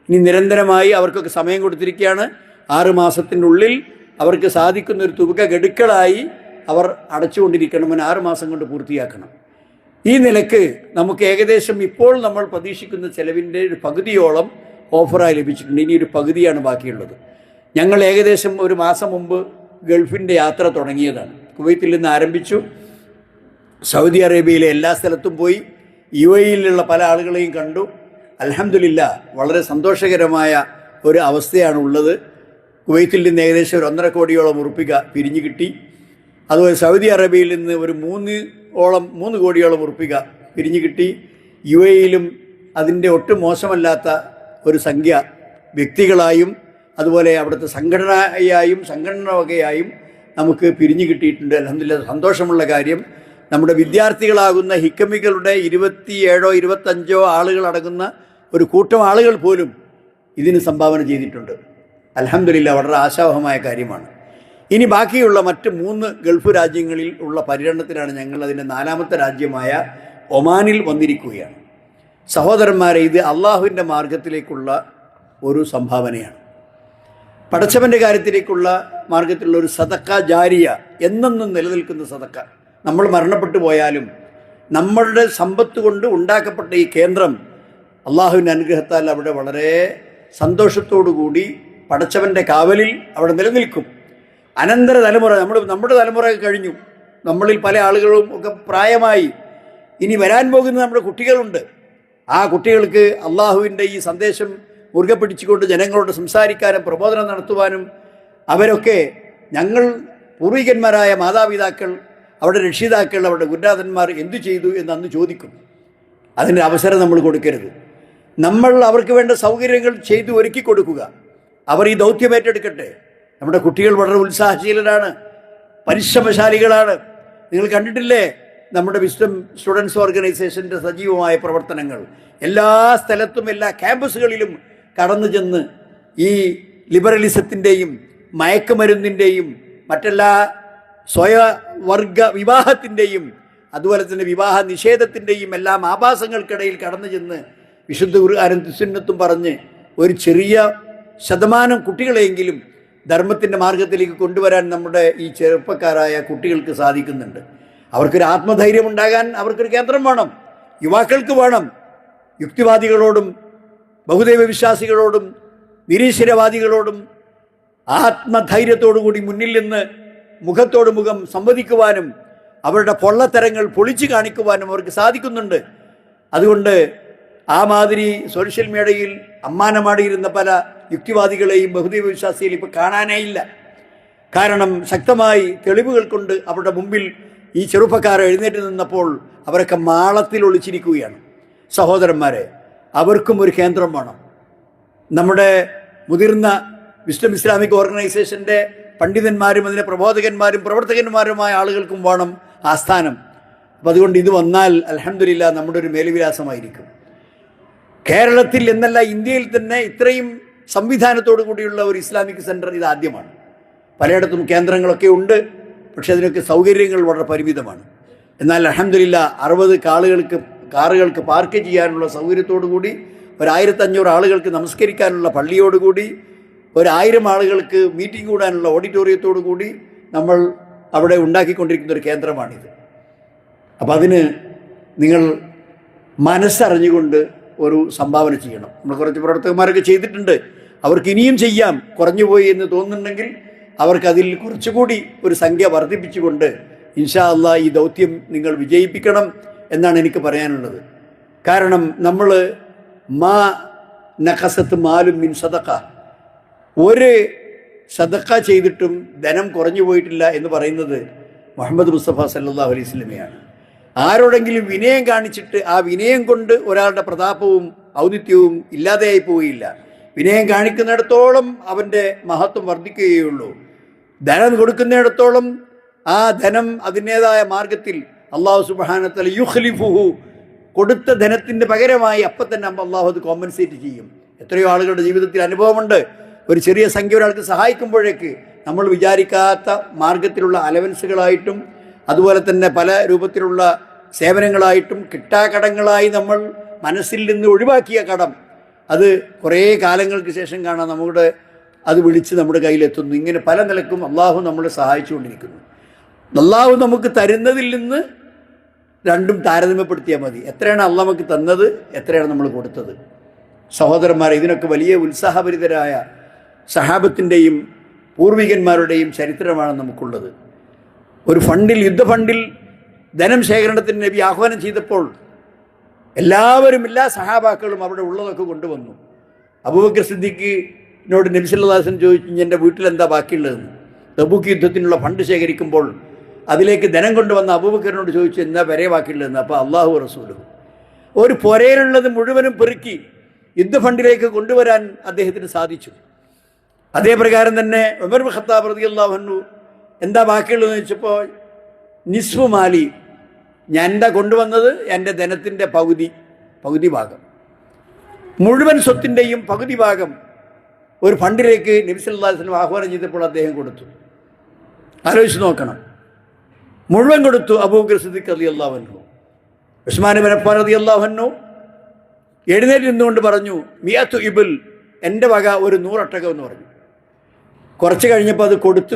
ഇനി നിരന്തരമായി അവർക്കൊക്കെ സമയം കൊടുത്തിരിക്കുകയാണ്. 6 മാസത്തിനുള്ളിൽ അവർക്ക് സാധിക്കുന്ന ഒരു തുക ഗഡുക്കളായി അവർ അടച്ചുകൊണ്ടിരിക്കണമെന്ന് 6 മാസം കൊണ്ട് പൂർത്തിയാക്കണം. ഈ നിലക്ക് നമുക്ക് ഏകദേശം ഇപ്പോൾ നമ്മൾ പ്രതീക്ഷിക്കുന്ന ചെലവിൻ്റെ ഒരു പകുതിയോളം ഓഫറായി ലഭിച്ചിട്ടുണ്ട്. ഇനി ഒരു പകുതിയാണ് ബാക്കിയുള്ളത്. ഞങ്ങൾ ഏകദേശം ഒരു മാസം മുമ്പ് ഗൾഫിൻ്റെ യാത്ര തുടങ്ങിയതാണ്. കുവൈത്തിൽ നിന്ന് ആരംഭിച്ചു. സൗദി അറേബ്യയിലെ എല്ലാ സ്ഥലത്തും പോയി, UAE-യിലുള്ള പല ആളുകളെയും കണ്ടു. അൽഹംദുലില്ലാ വളരെ സന്തോഷകരമായ ഒരു അവസ്ഥയാണ് ഉള്ളത്. കുവൈത്തിൽ നിന്ന് ഏകദേശം ഒരു 1.5 കോടിയോളം ഉറുപ്പിക പിരിഞ്ഞു കിട്ടി. അതുപോലെ സൗദി അറേബ്യയിൽ നിന്ന് ഒരു 3 കോടിയോളം ഉറുപ്പിക പിരിഞ്ഞു കിട്ടി. UAE-യിലും അതിൻ്റെ ഒട്ടും മോശമല്ലാത്ത ഒരു സംഖ്യ വ്യക്തികളായും അതുപോലെ അവിടുത്തെ സംഘടനയായും സംഘടന വകയായും നമുക്ക് പിരിഞ്ഞു കിട്ടിയിട്ടുണ്ട്. അൽഹംദുലില്ലാ, സന്തോഷമുള്ള കാര്യം, നമ്മുടെ വിദ്യാർത്ഥികളാകുന്ന ഹിക്കമികളുടെ 27-25 ആളുകളടങ്ങുന്ന ഒരു കൂട്ടം ആളുകൾ പോലും ഇതിന് സംഭാവന ചെയ്തിട്ടുണ്ട്. അൽഹംദുലില്ലാ, വളരെ ആശാവഹമായ കാര്യമാണ്. ഇനി ബാക്കിയുള്ള മറ്റ് 3 ഗൾഫ് രാജ്യങ്ങളിൽ ഉള്ള പര്യടനത്തിലാണ് ഞങ്ങൾ. അതിൻ്റെ 4ാമത്തെ രാജ്യമായ ഒമാനിൽ വന്നിരിക്കുകയാണ്. സഹോദരന്മാരെ, ഇത് അള്ളാഹുവിൻ്റെ മാർഗത്തിലേക്കുള്ള ഒരു സംഭാവനയാണ്. പടച്ചവൻ്റെ കാര്യത്തിലേക്കുള്ള മാർഗത്തിലുള്ള ഒരു സദക്ക ജാരിയ, എന്നെന്നും നിലനിൽക്കുന്ന സദക്ക. നമ്മൾ മരണപ്പെട്ടു പോയാലും നമ്മളുടെ സമ്പത്ത് കൊണ്ട് ഉണ്ടാക്കപ്പെട്ട ഈ കേന്ദ്രം അള്ളാഹുവിൻ്റെ അനുഗ്രഹത്താൽ അവിടെ വളരെ സന്തോഷത്തോടു കൂടി പടച്ചവൻ്റെ കാവലിൽ അവിടെ നിലനിൽക്കും. അനന്തര തലമുറ, നമ്മുടെ തലമുറയൊക്കെ കഴിഞ്ഞു, നമ്മളിൽ പല ആളുകളും ഒക്കെ പ്രായമായി. ഇനി വരാൻ പോകുന്ന നമ്മുടെ കുട്ടികളുണ്ട്. ആ കുട്ടികൾക്ക് അള്ളാഹുവിൻ്റെ ഈ സന്ദേശം മുറുകെ പിടിച്ചുകൊണ്ട് ജനങ്ങളോട് സംസാരിക്കാനും പ്രബോധനം നടത്തുവാനും അവരൊക്കെ ഞങ്ങൾ പൂർവികന്മാരായ മാതാപിതാക്കൾ, അവരുടെ രക്ഷിതാക്കൾ, അവരുടെ ഗുരുനാഥന്മാർ എന്തു ചെയ്തു എന്ന് അന്ന് ചോദിക്കും. അതിൻ്റെ അവസരം നമ്മൾ കൊടുക്കരുത്. നമ്മൾ അവർക്ക് വേണ്ട സൗകര്യങ്ങൾ ചെയ്തു ഒരുക്കി കൊടുക്കുക. അവർ ഈ ദൗത്യം ഏറ്റെടുക്കട്ടെ. നമ്മുടെ കുട്ടികൾ വളരെ ഉത്സാഹശീലരാണ്, പരിശ്രമശാലികളാണ്. നിങ്ങൾ കണ്ടിട്ടില്ലേ നമ്മുടെ വിസ്ഡം സ്റ്റുഡൻസ് ഓർഗനൈസേഷൻ്റെ സജീവമായ പ്രവർത്തനങ്ങൾ? എല്ലാ സ്ഥലത്തും എല്ലാ ക്യാമ്പസുകളിലും കടന്നു ചെന്ന് ഈ ലിബറലിസത്തിൻ്റെയും മയക്കുമരുന്നിൻ്റെയും മറ്റെല്ലാ സ്വയവർഗ വിവാഹത്തിൻ്റെയും അതുപോലെ തന്നെ വിവാഹ നിഷേധത്തിൻ്റെയും എല്ലാം ആഭാസങ്ങൾക്കിടയിൽ കടന്നു ചെന്ന് വിശുദ്ധ ഖുർആനും സുന്നത്തും പറഞ്ഞ് ഒരു ചെറിയ ശതമാനം കുട്ടികളെയെങ്കിലും ധർമ്മത്തിൻ്റെ മാർഗത്തിലേക്ക് കൊണ്ടുവരാൻ നമ്മുടെ ഈ ചെറുപ്പക്കാരായ കുട്ടികൾക്ക് സാധിക്കുന്നുണ്ട്. അവർക്കൊരു ആത്മധൈര്യം ഉണ്ടാകാൻ അവർക്കൊരു കേന്ദ്രം വേണം, യുവാക്കൾക്ക് വേണം. യുക്തിവാദികളോടും ബഹുദൈവ വിശ്വാസികളോടും നിരീശ്വരവാദികളോടും ആത്മധൈര്യത്തോടു കൂടി മുന്നിൽ നിന്ന് മുഖത്തോട് മുഖം സംവദിക്കുവാനും അവരുടെ പൊള്ളത്തരങ്ങൾ പൊളിച്ചു കാണിക്കുവാനും അവർക്ക് സാധിക്കുന്നുണ്ട്. അതുകൊണ്ട് ആ മാതിരി സോഷ്യൽ മീഡിയയിൽ അമ്മാനമാടിയിരുന്ന പല യുക്തിവാദികളെയും ബഹുദൈവ വിശ്വാസികളെയും ഇപ്പോൾ കാണാനേ ഇല്ല. കാരണം ശക്തമായി തെളിവുകൾ കൊണ്ട് അവരുടെ മുമ്പിൽ ഈ ചെറുപ്പക്കാർ എഴുന്നേറ്റ് നിന്നപ്പോൾ അവരൊക്കെ മാളത്തിൽ ഒളിച്ചിരിക്കുകയാണ്. സഹോദരന്മാരെ, അവർക്കും ഒരു കേന്ദ്രം വേണം. നമ്മുടെ മുതിർന്ന വിസ്ഡം ഇസ്ലാമിക് ഓർഗനൈസേഷൻ്റെ പണ്ഡിതന്മാരും അതിൻ്റെ പ്രബോധകന്മാരും പ്രവർത്തകന്മാരുമായ ആളുകൾക്കും വേണം ആസ്ഥാനം. അപ്പം അതുകൊണ്ട് ഇത് വന്നാൽ അൽഹംദുലില്ലാ നമ്മുടെ ഒരു മേൽവിലാസമായിരിക്കും. കേരളത്തിൽ എന്നല്ല ഇന്ത്യയിൽ തന്നെ ഇത്രയും സംവിധാനത്തോടു കൂടിയുള്ള ഒരു ഇസ്ലാമിക് സെൻറ്റർ ഇതാദ്യമാണ്. പലയിടത്തും കേന്ദ്രങ്ങളൊക്കെ ഉണ്ട്, പക്ഷേ അതിനൊക്കെ സൗകര്യങ്ങൾ വളരെ പരിമിതമാണ്. എന്നാൽ അൽഹംദുലില്ലാ 60 കാറുകൾക്ക് പാർക്ക് ചെയ്യാനുള്ള സൗകര്യത്തോടു കൂടി, 1500 ആളുകൾക്ക് നമസ്കരിക്കാനുള്ള പള്ളിയോടുകൂടി, 1000 ആളുകൾക്ക് മീറ്റിംഗ് കൂടാനുള്ള ഓഡിറ്റോറിയത്തോടു കൂടി നമ്മൾ അവിടെ ഉണ്ടാക്കിക്കൊണ്ടിരിക്കുന്ന ഒരു കേന്ദ്രമാണിത്. അപ്പം അതിന് നിങ്ങൾ മനസ്സറിഞ്ഞുകൊണ്ട് ഒരു സംഭാവന ചെയ്യണം. നമ്മൾ കുറച്ച് പ്രവർത്തകന്മാരൊക്കെ ചെയ്തിട്ടുണ്ട്, അവർക്ക് ഇനിയും ചെയ്യാം. കുറഞ്ഞുപോയി എന്ന് തോന്നുന്നുണ്ടെങ്കിൽ അവർക്കതിൽ കുറച്ചുകൂടി ഒരു സംഖ്യ വർദ്ധിപ്പിച്ചുകൊണ്ട് ഇൻഷാ അല്ലാഹ് ഈ ദൗത്യം നിങ്ങൾ വിജയിപ്പിക്കണം എന്നാണ് എനിക്ക് പറയാനുള്ളത്. കാരണം നമ്മൾ മാ നഖസത്ത് മാലും മിൻ സദഖ, ഒരു സദഖ ചെയ്തിട്ടും ധനം കുറഞ്ഞു പോയിട്ടില്ല എന്ന് പറയുന്നത് മുഹമ്മദ് മുസ്തഫ സല്ലല്ലാഹു അലൈഹി വസല്ലമയാണ്. ആരോടെങ്കിലും വിനയം കാണിച്ചിട്ട് ആ വിനയം കൊണ്ട് ഒരാളുടെ പ്രതാപവും ഔന്നിത്യവും ഇല്ലാതെയായി പോവുകയില്ല. വിനയം കാണിക്കുന്നിടത്തോളം അവൻ്റെ മഹത്വം വർദ്ധിക്കുകയുള്ളൂ. ധനം കൊടുക്കുന്നിടത്തോളം ആ ധനം അതിൻ്റേതായ മാർഗത്തിൽ അള്ളാഹു സുബ്ഹാനഹു വ തആല യുഖ്ലിഫുഹു, കൊടുത്ത ധനത്തിൻ്റെ പകരമായി അപ്പം തന്നെ അള്ളാഹു അത് കോമ്പൻസേറ്റ് ചെയ്യും. എത്രയോ ആളുകളുടെ ജീവിതത്തിൽ അനുഭവമുണ്ട്. ഒരു ചെറിയ സംഖ്യ ഒരാൾക്ക് സഹായിക്കുമ്പോഴേക്ക് നമ്മൾ വിചാരിക്കാത്ത മാർഗത്തിലുള്ള അലവൻസുകളായിട്ടും അതുപോലെ തന്നെ പല രൂപത്തിലുള്ള സേവനങ്ങളായിട്ടും കിട്ടാക്കടങ്ങളായി നമ്മൾ മനസ്സിൽ നിന്ന് ഒഴിവാക്കിയ കടം അത് കുറേ കാലങ്ങൾക്ക് ശേഷം കാണാൻ നമ്മുടെ അത് വിളിച്ച് നമ്മുടെ കയ്യിലെത്തുന്നു. ഇങ്ങനെ പല നിലക്കും അള്ളാഹു നമ്മളെ സഹായിച്ചുകൊണ്ടിരിക്കുന്നു. അള്ളാഹു നമുക്ക് തരുന്നതിൽ നിന്ന് രണ്ടും താരതമ്യപ്പെടുത്തിയാൽ മതി. എത്രയാണ് അള്ളാഹ് നമുക്ക് തന്നത്, എത്രയാണ് നമ്മൾ കൊടുത്തത്. സഹോദരന്മാരെ, ഇതിനൊക്കെ വലിയ ഉത്സാഹഭരിതരായ സഹാബത്തിൻ്റെയും പൂർവികന്മാരുടെയും ചരിത്രമാണ് നമുക്കുള്ളത്. ഒരു ഫണ്ടിൽ, യുദ്ധഫണ്ടിൽ ധനം ശേഖരണത്തിന് നബി ആഹ്വാനം ചെയ്തപ്പോൾ എല്ലാവരും, എല്ലാ സഹാബാക്കളും അവിടെ ഉള്ളതൊക്കെ കൊണ്ടുവന്നു. അബൂബക്കർ സിദ്ദീഖിനോട് നബി സല്ലല്ലാഹു അലൈഹി വസല്ലം ചോദിച്ചു, എൻ്റെ വീട്ടിലെന്താ ബാക്കിയുള്ളതെന്ന്. തബൂക്ക് യുദ്ധത്തിനുള്ള ഫണ്ട് ശേഖരിക്കുമ്പോൾ അതിലേക്ക് ധനം കൊണ്ടുവന്ന അബൂബക്കറിനോട് ചോദിച്ചു, എന്താ വരെ ബാക്കിയുള്ളതെന്ന്. അപ്പോൾ അള്ളാഹു റസൂലും ഒരു പുരയിലുള്ളത് മുഴുവനും പെറുക്കി യുദ്ധഫണ്ടിലേക്ക് കൊണ്ടുവരാൻ അദ്ദേഹത്തിന് സാധിച്ചു. അതേ പ്രകാരം തന്നെ ഉമർ ഇബ്നു ഖത്താബ് റളിയല്ലാഹു അൻഹു എന്താ ബാക്കിയുള്ളതെന്ന് ചോദിച്ചപ്പോൾ നിസ്ഫു മാലി, ഞാൻ എന്താ കൊണ്ടുവന്നത്, എൻ്റെ ധനത്തിൻ്റെ പകുതി ഭാഗം, മുഴുവൻ സ്വത്തിൻ്റെയും പകുതി ഭാഗം ഒരു ഫണ്ടിലേക്ക് നബി സല്ലല്ലാഹു അലൈഹി വസല്ലം ആഹ്വാനം ചെയ്തപ്പോൾ അദ്ദേഹം കൊടുത്തു. ആലോചിച്ച് നോക്കണം, മുഴുവൻ കൊടുത്തു. അബൂബക്കർ സിദ്ദീഖ് റളിയല്ലാഹു അൻഹു. ഉസ്മാൻ ഇബ്നു അഫ്ഫാൻ റളിയല്ലാഹു അൻഹു എഴുന്നേറ്റ് നിന്നുകൊണ്ട് പറഞ്ഞു, മിയത്തു ഇബിൽ, എൻ്റെ വക ഒരു 100 ഒട്ടകം എന്ന് പറഞ്ഞു. കുറച്ച് കഴിഞ്ഞപ്പോൾ അത് കൊടുത്ത്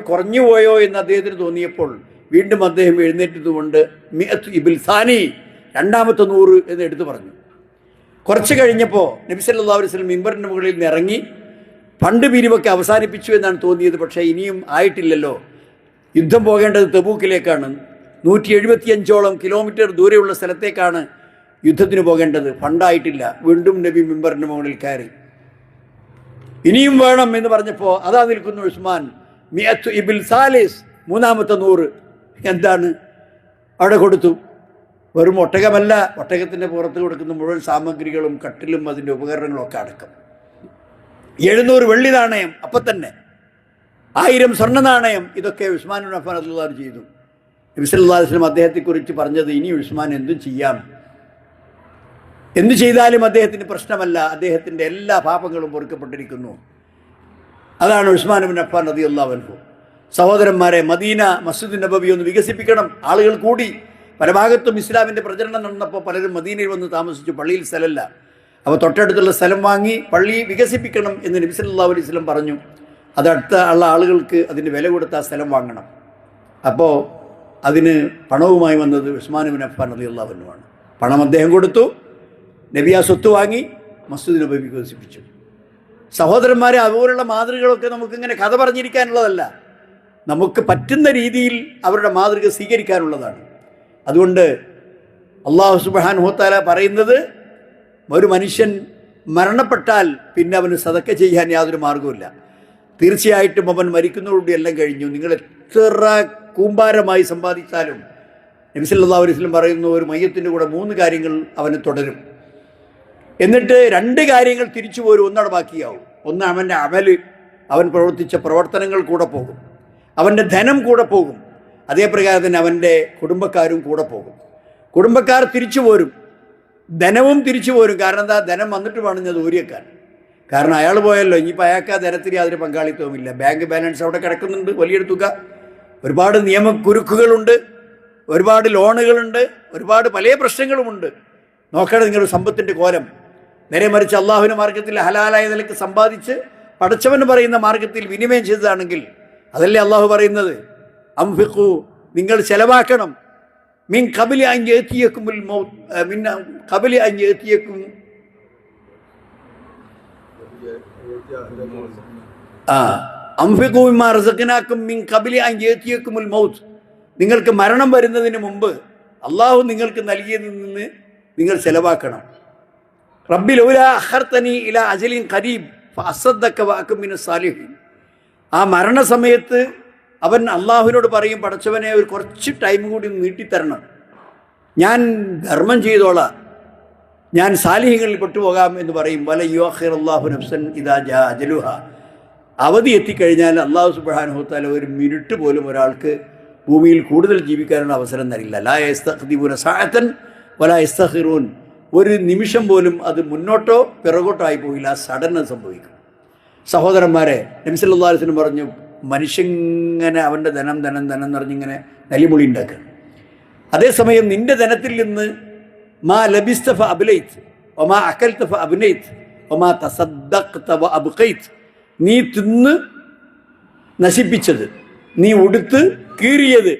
കുറഞ്ഞു പോയോ എന്ന് അദ്ദേഹത്തിന് തോന്നിയപ്പോൾ വീണ്ടും അദ്ദേഹം എഴുന്നേറ്റതുകൊണ്ട് മിയത്തു ഇബിൽ സാനി, രണ്ടാമത്തെ 100 എന്ന് എടുത്തു പറഞ്ഞു. കുറച്ച് കഴിഞ്ഞപ്പോൾ നബി സല്ലല്ലാഹു അലൈഹി വസല്ലം മിമ്പറിൻ്റെ മുകളിൽ നിന്ന് ഇറങ്ങി ഫണ്ട് പിരിവൊക്കെ അവസാനിപ്പിച്ചു എന്നാണ് തോന്നിയത്. പക്ഷേ ഇനിയും ആയിട്ടില്ലല്ലോ, യുദ്ധം പോകേണ്ടത് തബൂക്കിലേക്കാണ്. 175ഓളം കിലോമീറ്റർ ദൂരെയുള്ള സ്ഥലത്തേക്കാണ് യുദ്ധത്തിന് പോകേണ്ടത്. ഫണ്ടായിട്ടില്ല. വീണ്ടും നബി മിമ്പറിൻ്റെ മുകളിൽ കയറി ഇനിയും വേണം എന്ന് പറഞ്ഞപ്പോൾ അതാ നിൽക്കുന്നു ഉസ്മാൻ, മിയത്തു ഇബിൽ സാലിസ്, മൂന്നാമത്തെ 100 എന്താണ് അവിടെ കൊടുത്തു. വെറും ഒട്ടകമല്ല, ഒട്ടകത്തിൻ്റെ പുറത്ത് കൊടുക്കുന്ന മുഴുവൻ സാമഗ്രികളും കട്ടിലും അതിൻ്റെ ഉപകരണങ്ങളും ഒക്കെ അടക്കം. 700 വെള്ളി നാണയം അപ്പം തന്നെ, 1000 സ്വർണ്ണ നാണയം, ഇതൊക്കെ ഉസ്മാൻ ഇബ്നു അഫ്ഫാൻ റളിയല്ലാഹു അൻഹു ചെയ്തു. നബി സല്ലല്ലാഹു അലൈഹി വസല്ലം അദ്ദേഹത്തെക്കുറിച്ച് പറഞ്ഞത്, ഇനി ഉസ്മാൻ എന്തും ചെയ്യാം, എന്തു ചെയ്താലും അദ്ദേഹത്തിന് പ്രശ്നമല്ല, അദ്ദേഹത്തിൻ്റെ എല്ലാ പാപങ്ങളും പൊറുക്കപ്പെട്ടിരിക്കുന്നു. അതാണ് ഉസ്മാൻ ഇബ്നു അഫ്ഫാൻ റളിയല്ലാഹു അൻഹു. സഹോദരന്മാരെ, മദീന മസ്ജിദ് നബവി ഒന്ന് വികസിപ്പിക്കണം. ആളുകൾ കൂടി പല ഭാഗത്തും ഇസ്ലാമിൻ്റെ പ്രചരണം നടന്നപ്പോൾ പലരും മദീനയിൽ വന്ന് താമസിച്ചു. പള്ളിയിൽ സ്ഥലമില്ല. അപ്പോൾ തൊട്ടടുത്തുള്ള സ്ഥലം വാങ്ങി പള്ളി വികസിപ്പിക്കണം എന്ന് നബി സല്ലല്ലാഹു അലൈഹി വസല്ലം പറഞ്ഞു. അതടുത്ത ഉള്ള ആളുകൾക്ക് അതിന് വില കൊടുത്ത് ആ സ്ഥലം വാങ്ങണം. അപ്പോൾ അതിന് പണവുമായി വന്നത് ഉസ്മാൻ ഇബ്നു അഫ്ഫാൻ റളിയല്ലാഹു അൻഹു ആണ്. പണം അദ്ദേഹം കൊടുത്തു. നബി ആ സ്വത്ത് വാങ്ങി മസ്ജിദ് നബവി വികസിപ്പിച്ചു. സഹോദരന്മാരെ, അതുപോലുള്ള മാതൃകകളൊക്കെ നമുക്കിങ്ങനെ കഥ പറഞ്ഞിരിക്കാനുള്ളതല്ല, നമുക്ക് പറ്റുന്ന രീതിയിൽ അവരുടെ മാതൃക സ്വീകരിക്കാനുള്ളതാണ്. അതുകൊണ്ട് അല്ലാഹു സുബ്ഹാനഹു വ തആല പറയുന്നത്, ഒരു മനുഷ്യൻ മരണപ്പെട്ടാൽ പിന്നെ അവന് സദക്ക ചെയ്യാൻ യാതൊരു മാർഗവുമില്ല. തീർച്ചയായിട്ടും അവൻ മരിക്കുന്നതോടുകൂടി എല്ലാം കഴിഞ്ഞു. നിങ്ങൾ എത്ര കൂമ്പാരമായി സമ്പാദിച്ചാലും നബി സല്ലല്ലാഹു അലൈഹി വസല്ലം പറയുന്നു, ഒരു മയ്യത്തിൻ്റെ കൂടെ 3 കാര്യങ്ങൾ അവന് തുടരും. എന്നിട്ട് 2 കാര്യങ്ങൾ തിരിച്ചു പോരും, ഒന്നവിടെ ബാക്കിയാവും. ഒന്ന് അവൻ്റെ അമല്, അവൻ പ്രവർത്തിച്ച പ്രവർത്തനങ്ങൾ കൂടെ പോകും. അവൻ്റെ ധനം കൂടെ പോകും. അതേപ്രകാരം തന്നെ അവൻ്റെ കുടുംബക്കാരും കൂടെ പോകും. കുടുംബക്കാർ തിരിച്ചു പോരും, ധനവും തിരിച്ചു പോരും. കാരണം എന്താ, ധനം വന്നിട്ട് വേണം അത് ഊരിയേക്കാൻ. കാരണം അയാൾ പോയല്ലോ, ഇനിയിപ്പോൾ അയാൾക്ക് ആ ധനത്തിൽ യാതൊരു പങ്കാളിത്തവുമില്ല. ബാങ്ക് ബാലൻസ് അവിടെ കിടക്കുന്നുണ്ട്, വലിയൊരു തുക. ഒരുപാട് നിയമക്കുരുക്കുകളുണ്ട്, ഒരുപാട് ലോണുകളുണ്ട്, ഒരുപാട് പല പ്രശ്നങ്ങളുമുണ്ട്. നോക്കണം നിങ്ങളുടെ സമ്പത്തിൻ്റെ കോലം. നേരെ മറിച്ച് അള്ളാഹുവിൻ്റെ മാർഗത്തിൽ ഹലാലായ നിലക്ക് സമ്പാദിച്ച് പടച്ചവന് പറയുന്ന മാർഗത്തിൽ വിനിമയം ചെയ്തതാണെങ്കിൽ, അതല്ലേ അള്ളാഹു പറയുന്നത്, അംഫിഖു നിങ്ങൾ ചെലവാക്കണം, മിൻ ഖബലി അൻ യഅതിയകുമുൽ മൗത്ത് മിൻ ഖബലി അൻ യഅതിയകും അംഫിഖു മിമ്മാ റസഖ്നാകും മിൻ ഖബലി അൻ യഅതിയകുമുൽ മൗത്ത് നിങ്ങൾക്ക് മരണം വരുന്നതിന് മുമ്പ് അള്ളാഹു നിങ്ങൾക്ക് നൽകിയതിൽ നിന്ന് നിങ്ങൾ ചെലവാക്കണം. റബ്ബി ലൗലാ അഖർതനി ഇലാ അജലിൻ ഖരീബ് ഫഅസ്സദ്ദഖ വഅകും മിനസ് സാലിഹീൻ. ആ മരണസമയത്ത് അവൻ അള്ളാഹുവിനോട് പറയും, പടച്ചവനെ ഒരു കുറച്ച് ടൈം കൂടി നീട്ടിത്തരണം, ഞാൻ ധർമ്മം ചെയ്തോളാം, ഞാൻ സാലിഹ്യങ്ങളിൽ പെട്ടുപോകാം എന്ന് പറയും. വല യുഅഖിറുല്ലാഹു നഫ്സൻ ഇദാ ജാ അജലുഹ. അവധി എത്തിക്കഴിഞ്ഞാൽ അള്ളാഹു സുബ്ഹാനഹു വ തആല ഒരു മിനിറ്റ് പോലും ഒരാൾക്ക് ഭൂമിയിൽ കൂടുതൽ ജീവിക്കാനുള്ള അവസരം തരില്ല. ലാ യസ്തഖ്ദിമൂന സഅതൻ വലാ യസ്തഖിറൂൻ. ഒരു നിമിഷം പോലും അത് മുന്നോട്ടോ പിറകോട്ടോ ആയി പോയില്ല, സഡൻ സംഭവിക്കും. സഹോദരന്മാരെ, നബി സല്ലല്ലാഹു അലൈഹി വസല്ലം പറഞ്ഞു, മനുഷ്യങ്ങനെ അവൻ്റെ ധനം നിറഞ്ഞിങ്ങനെ നലിമുളി ഉണ്ടാക്കുക. അതേസമയം നിന്റെ ധനത്തിൽ നിന്ന് മാ ലബിസ്ത ഫ അബ്ലൈത് വമാ അകൽത ഫ അബ്നൈത് വമാ തസദ്ദഖ്ത വ അബ്ഖൈത്. നീ തിന്ന് നശിപ്പിച്ചത്, നീ ഉടുത്ത് കീറിയത്,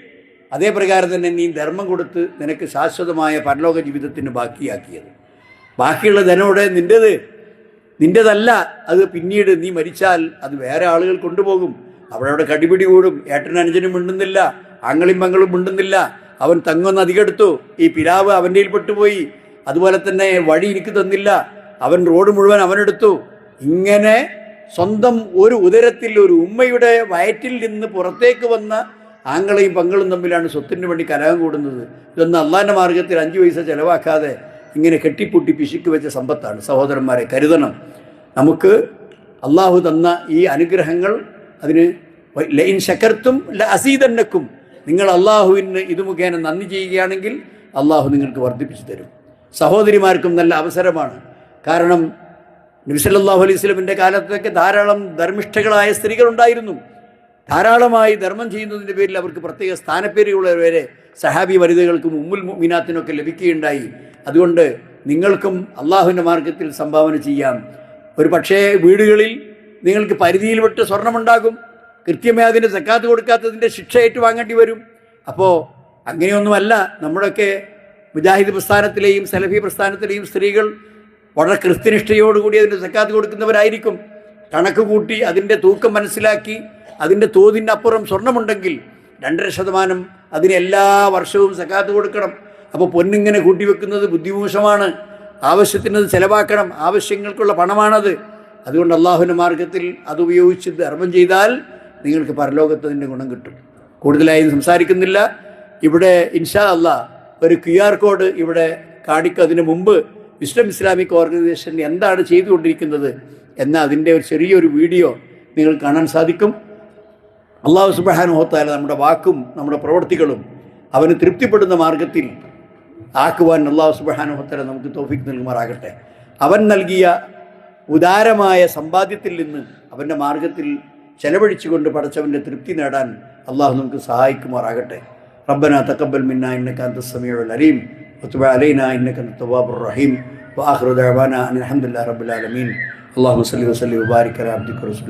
അതേ പ്രകാരം തന്നെ നീ ധർമ്മം കൊടുത്ത് നിനക്ക് ശാശ്വതമായ പരലോക ജീവിതത്തിന് ബാക്കിയാക്കിയത്. ബാക്കിയുള്ള ധനോടെ നിൻ്റെതല്ല, അത് പിന്നീട് നീ മരിച്ചാൽ അത് വേറെ ആളുകൾ കൊണ്ടുപോകും. അവിടെ കടിപിടി കൂടും. ഏട്ടനും അനുജനും മിണ്ടുന്നില്ല, ആങ്ങളും മങ്ങളും മിണ്ടുന്നില്ല. അവൻ തങ്ങൊന്ന് അധികം എടുത്തു, ഈ പിലാവ് അവൻ്റെ പെട്ടുപോയി. അതുപോലെ തന്നെ വഴി എനിക്ക് തന്നില്ല, അവൻ റോഡ് മുഴുവൻ അവനെടുത്തു. ഇങ്ങനെ സ്വന്തം ഒരു ഉദരത്തിൽ ഒരു ഉമ്മയുടെ വയറ്റിൽ നിന്ന് പുറത്തേക്ക് വന്ന ആങ്ങളെയും പങ്ങളും തമ്മിലാണ് സ്വത്തിന് വേണ്ടി കലഹം കൂടുന്നത്. ഇതൊന്നും അള്ളാഹിൻ്റെ മാർഗത്തിൽ 5 പൈസ ചിലവാക്കാതെ ഇങ്ങനെ കെട്ടിപ്പൊട്ടി പിശുക്ക് വെച്ച സമ്പത്താണ്. സഹോദരന്മാരെ, കരുതണം. നമുക്ക് അള്ളാഹു തന്ന ഈ അനുഗ്രഹങ്ങൾ, അതിന് ലഇൻ ശകർത്തും ലഅസീദന്നക്കും, നിങ്ങൾ അള്ളാഹുവിന് ഇത് മുഖേന നന്ദി ചെയ്യുകയാണെങ്കിൽ അള്ളാഹു നിങ്ങൾക്ക് വർദ്ധിപ്പിച്ചു തരും. സഹോദരിമാർക്കും നല്ല അവസരമാണ്. കാരണം നബി സല്ലല്ലാഹു അലൈഹി വസല്ലമിൻ്റെ കാലത്തൊക്കെ ധാരാളം ധർമ്മിഷ്ഠകളായ സ്ത്രീകളുണ്ടായിരുന്നു. ധാരാളമായി ധർമ്മം ചെയ്യുന്നതിൻ്റെ പേരിൽ അവർക്ക് പ്രത്യേക സ്ഥാനപ്പേരുള്ളവരെ സഹാബി വനിതകൾക്കും ഉമ്മുൽ മുഅ്മിനാത്തിനൊക്കെ ലഭിക്കുകയുണ്ടായി. അതുകൊണ്ട് നിങ്ങൾക്കും അള്ളാഹുവിൻ്റെ മാർഗത്തിൽ സംഭാവന ചെയ്യാം. ഒരു പക്ഷേ വീടുകളിൽ നിങ്ങൾക്ക് പരിധിയിൽ വിട്ട് സ്വർണ്ണമുണ്ടാകും, കൃത്യമായി അതിന് സക്കാത്ത് കൊടുക്കാത്തതിൻ്റെ ശിക്ഷ ഏറ്റുവാങ്ങേണ്ടി വരും. അപ്പോൾ അങ്ങനെയൊന്നുമല്ല. നമ്മുടെയൊക്കെ മുജാഹിദ് പ്രസ്ഥാനത്തിലെയും സലഫി പ്രസ്ഥാനത്തിലെയും സ്ത്രീകൾ വളരെ കൃത്യനിഷ്ഠയോടുകൂടി അതിൻ്റെ സക്കാത്ത് കൊടുക്കുന്നവരായിരിക്കും. കണക്ക് കൂട്ടി അതിൻ്റെ തൂക്കം മനസ്സിലാക്കി അതിൻ്റെ തോതിൻ്റെ അപ്പുറം സ്വർണ്ണമുണ്ടെങ്കിൽ 2.5% അതിന് എല്ലാ വർഷവും സക്കാത്ത് കൊടുക്കണം. അപ്പോൾ പൊന്നിങ്ങനെ കൂട്ടിവെക്കുന്നത് ബുദ്ധിമോശമാണ്. ആവശ്യത്തിനത് ചിലവാക്കണം. ആവശ്യങ്ങൾക്കുള്ള പണമാണത്. അതുകൊണ്ട് അള്ളാഹുവിൻ്റെ മാർഗത്തിൽ അതുപയോഗിച്ച് ധർമ്മം ചെയ്താൽ നിങ്ങൾക്ക് പരലോകത്തതിൻ്റെ ഗുണം കിട്ടും. കൂടുതലായും സംസാരിക്കുന്നില്ല. ഇവിടെ ഇൻഷാ അള്ളാഹ് ഒരു QR കോഡ് ഇവിടെ കാണിക്കും. അതിന് മുമ്പ് വിസ്ഡം ഇസ്ലാമിക് ഓർഗനൈസേഷൻ എന്താണ് ചെയ്തുകൊണ്ടിരിക്കുന്നത് എന്ന അതിൻ്റെ ഒരു ചെറിയൊരു വീഡിയോ നിങ്ങൾ കാണാൻ സാധിക്കും. അള്ളാഹു സുബ്ഹാനഹു വ തആല നമ്മുടെ വാക്കും നമ്മുടെ പ്രവൃത്തികളും അവന് തൃപ്തിപ്പെടുന്ന മാർഗത്തിൽ ആക്കുവാൻ അള്ളാഹു സുബ്ഹാനഹു വ തആല നമുക്ക് തൗഫീഖ് നൽകുമാറാകട്ടെ. അവൻ നൽകിയ ഉദാരമായ സമ്പാദ്യത്തിൽ നിന്ന് അവൻ്റെ മാർഗത്തിൽ ചെലവഴിച്ചുകൊണ്ട് പടച്ചവൻ്റെ തൃപ്തി നേടാൻ അള്ളാഹു നമുക്ക് സഹായിക്കുമാറാകട്ടെ. റബ്ബനാ തഖബ്ബൽ മിന്നാ ഇന്നക അൻതസ് സമീഉൽ അലീം വതുബ് അലൈനാ ഇന്നക അൻതത് തവ്വാബുർ റഹീം വആഖിറു ദഅവാനാ അനിൽ ഹംദുലില്ലാഹി റബ്ബിൽ ആലമീൻ. അല്ലാഹുമ്മ സ്വല്ലി വസല്ലിം വബാരിക് അലാ അബ്ദിക റസൂലിക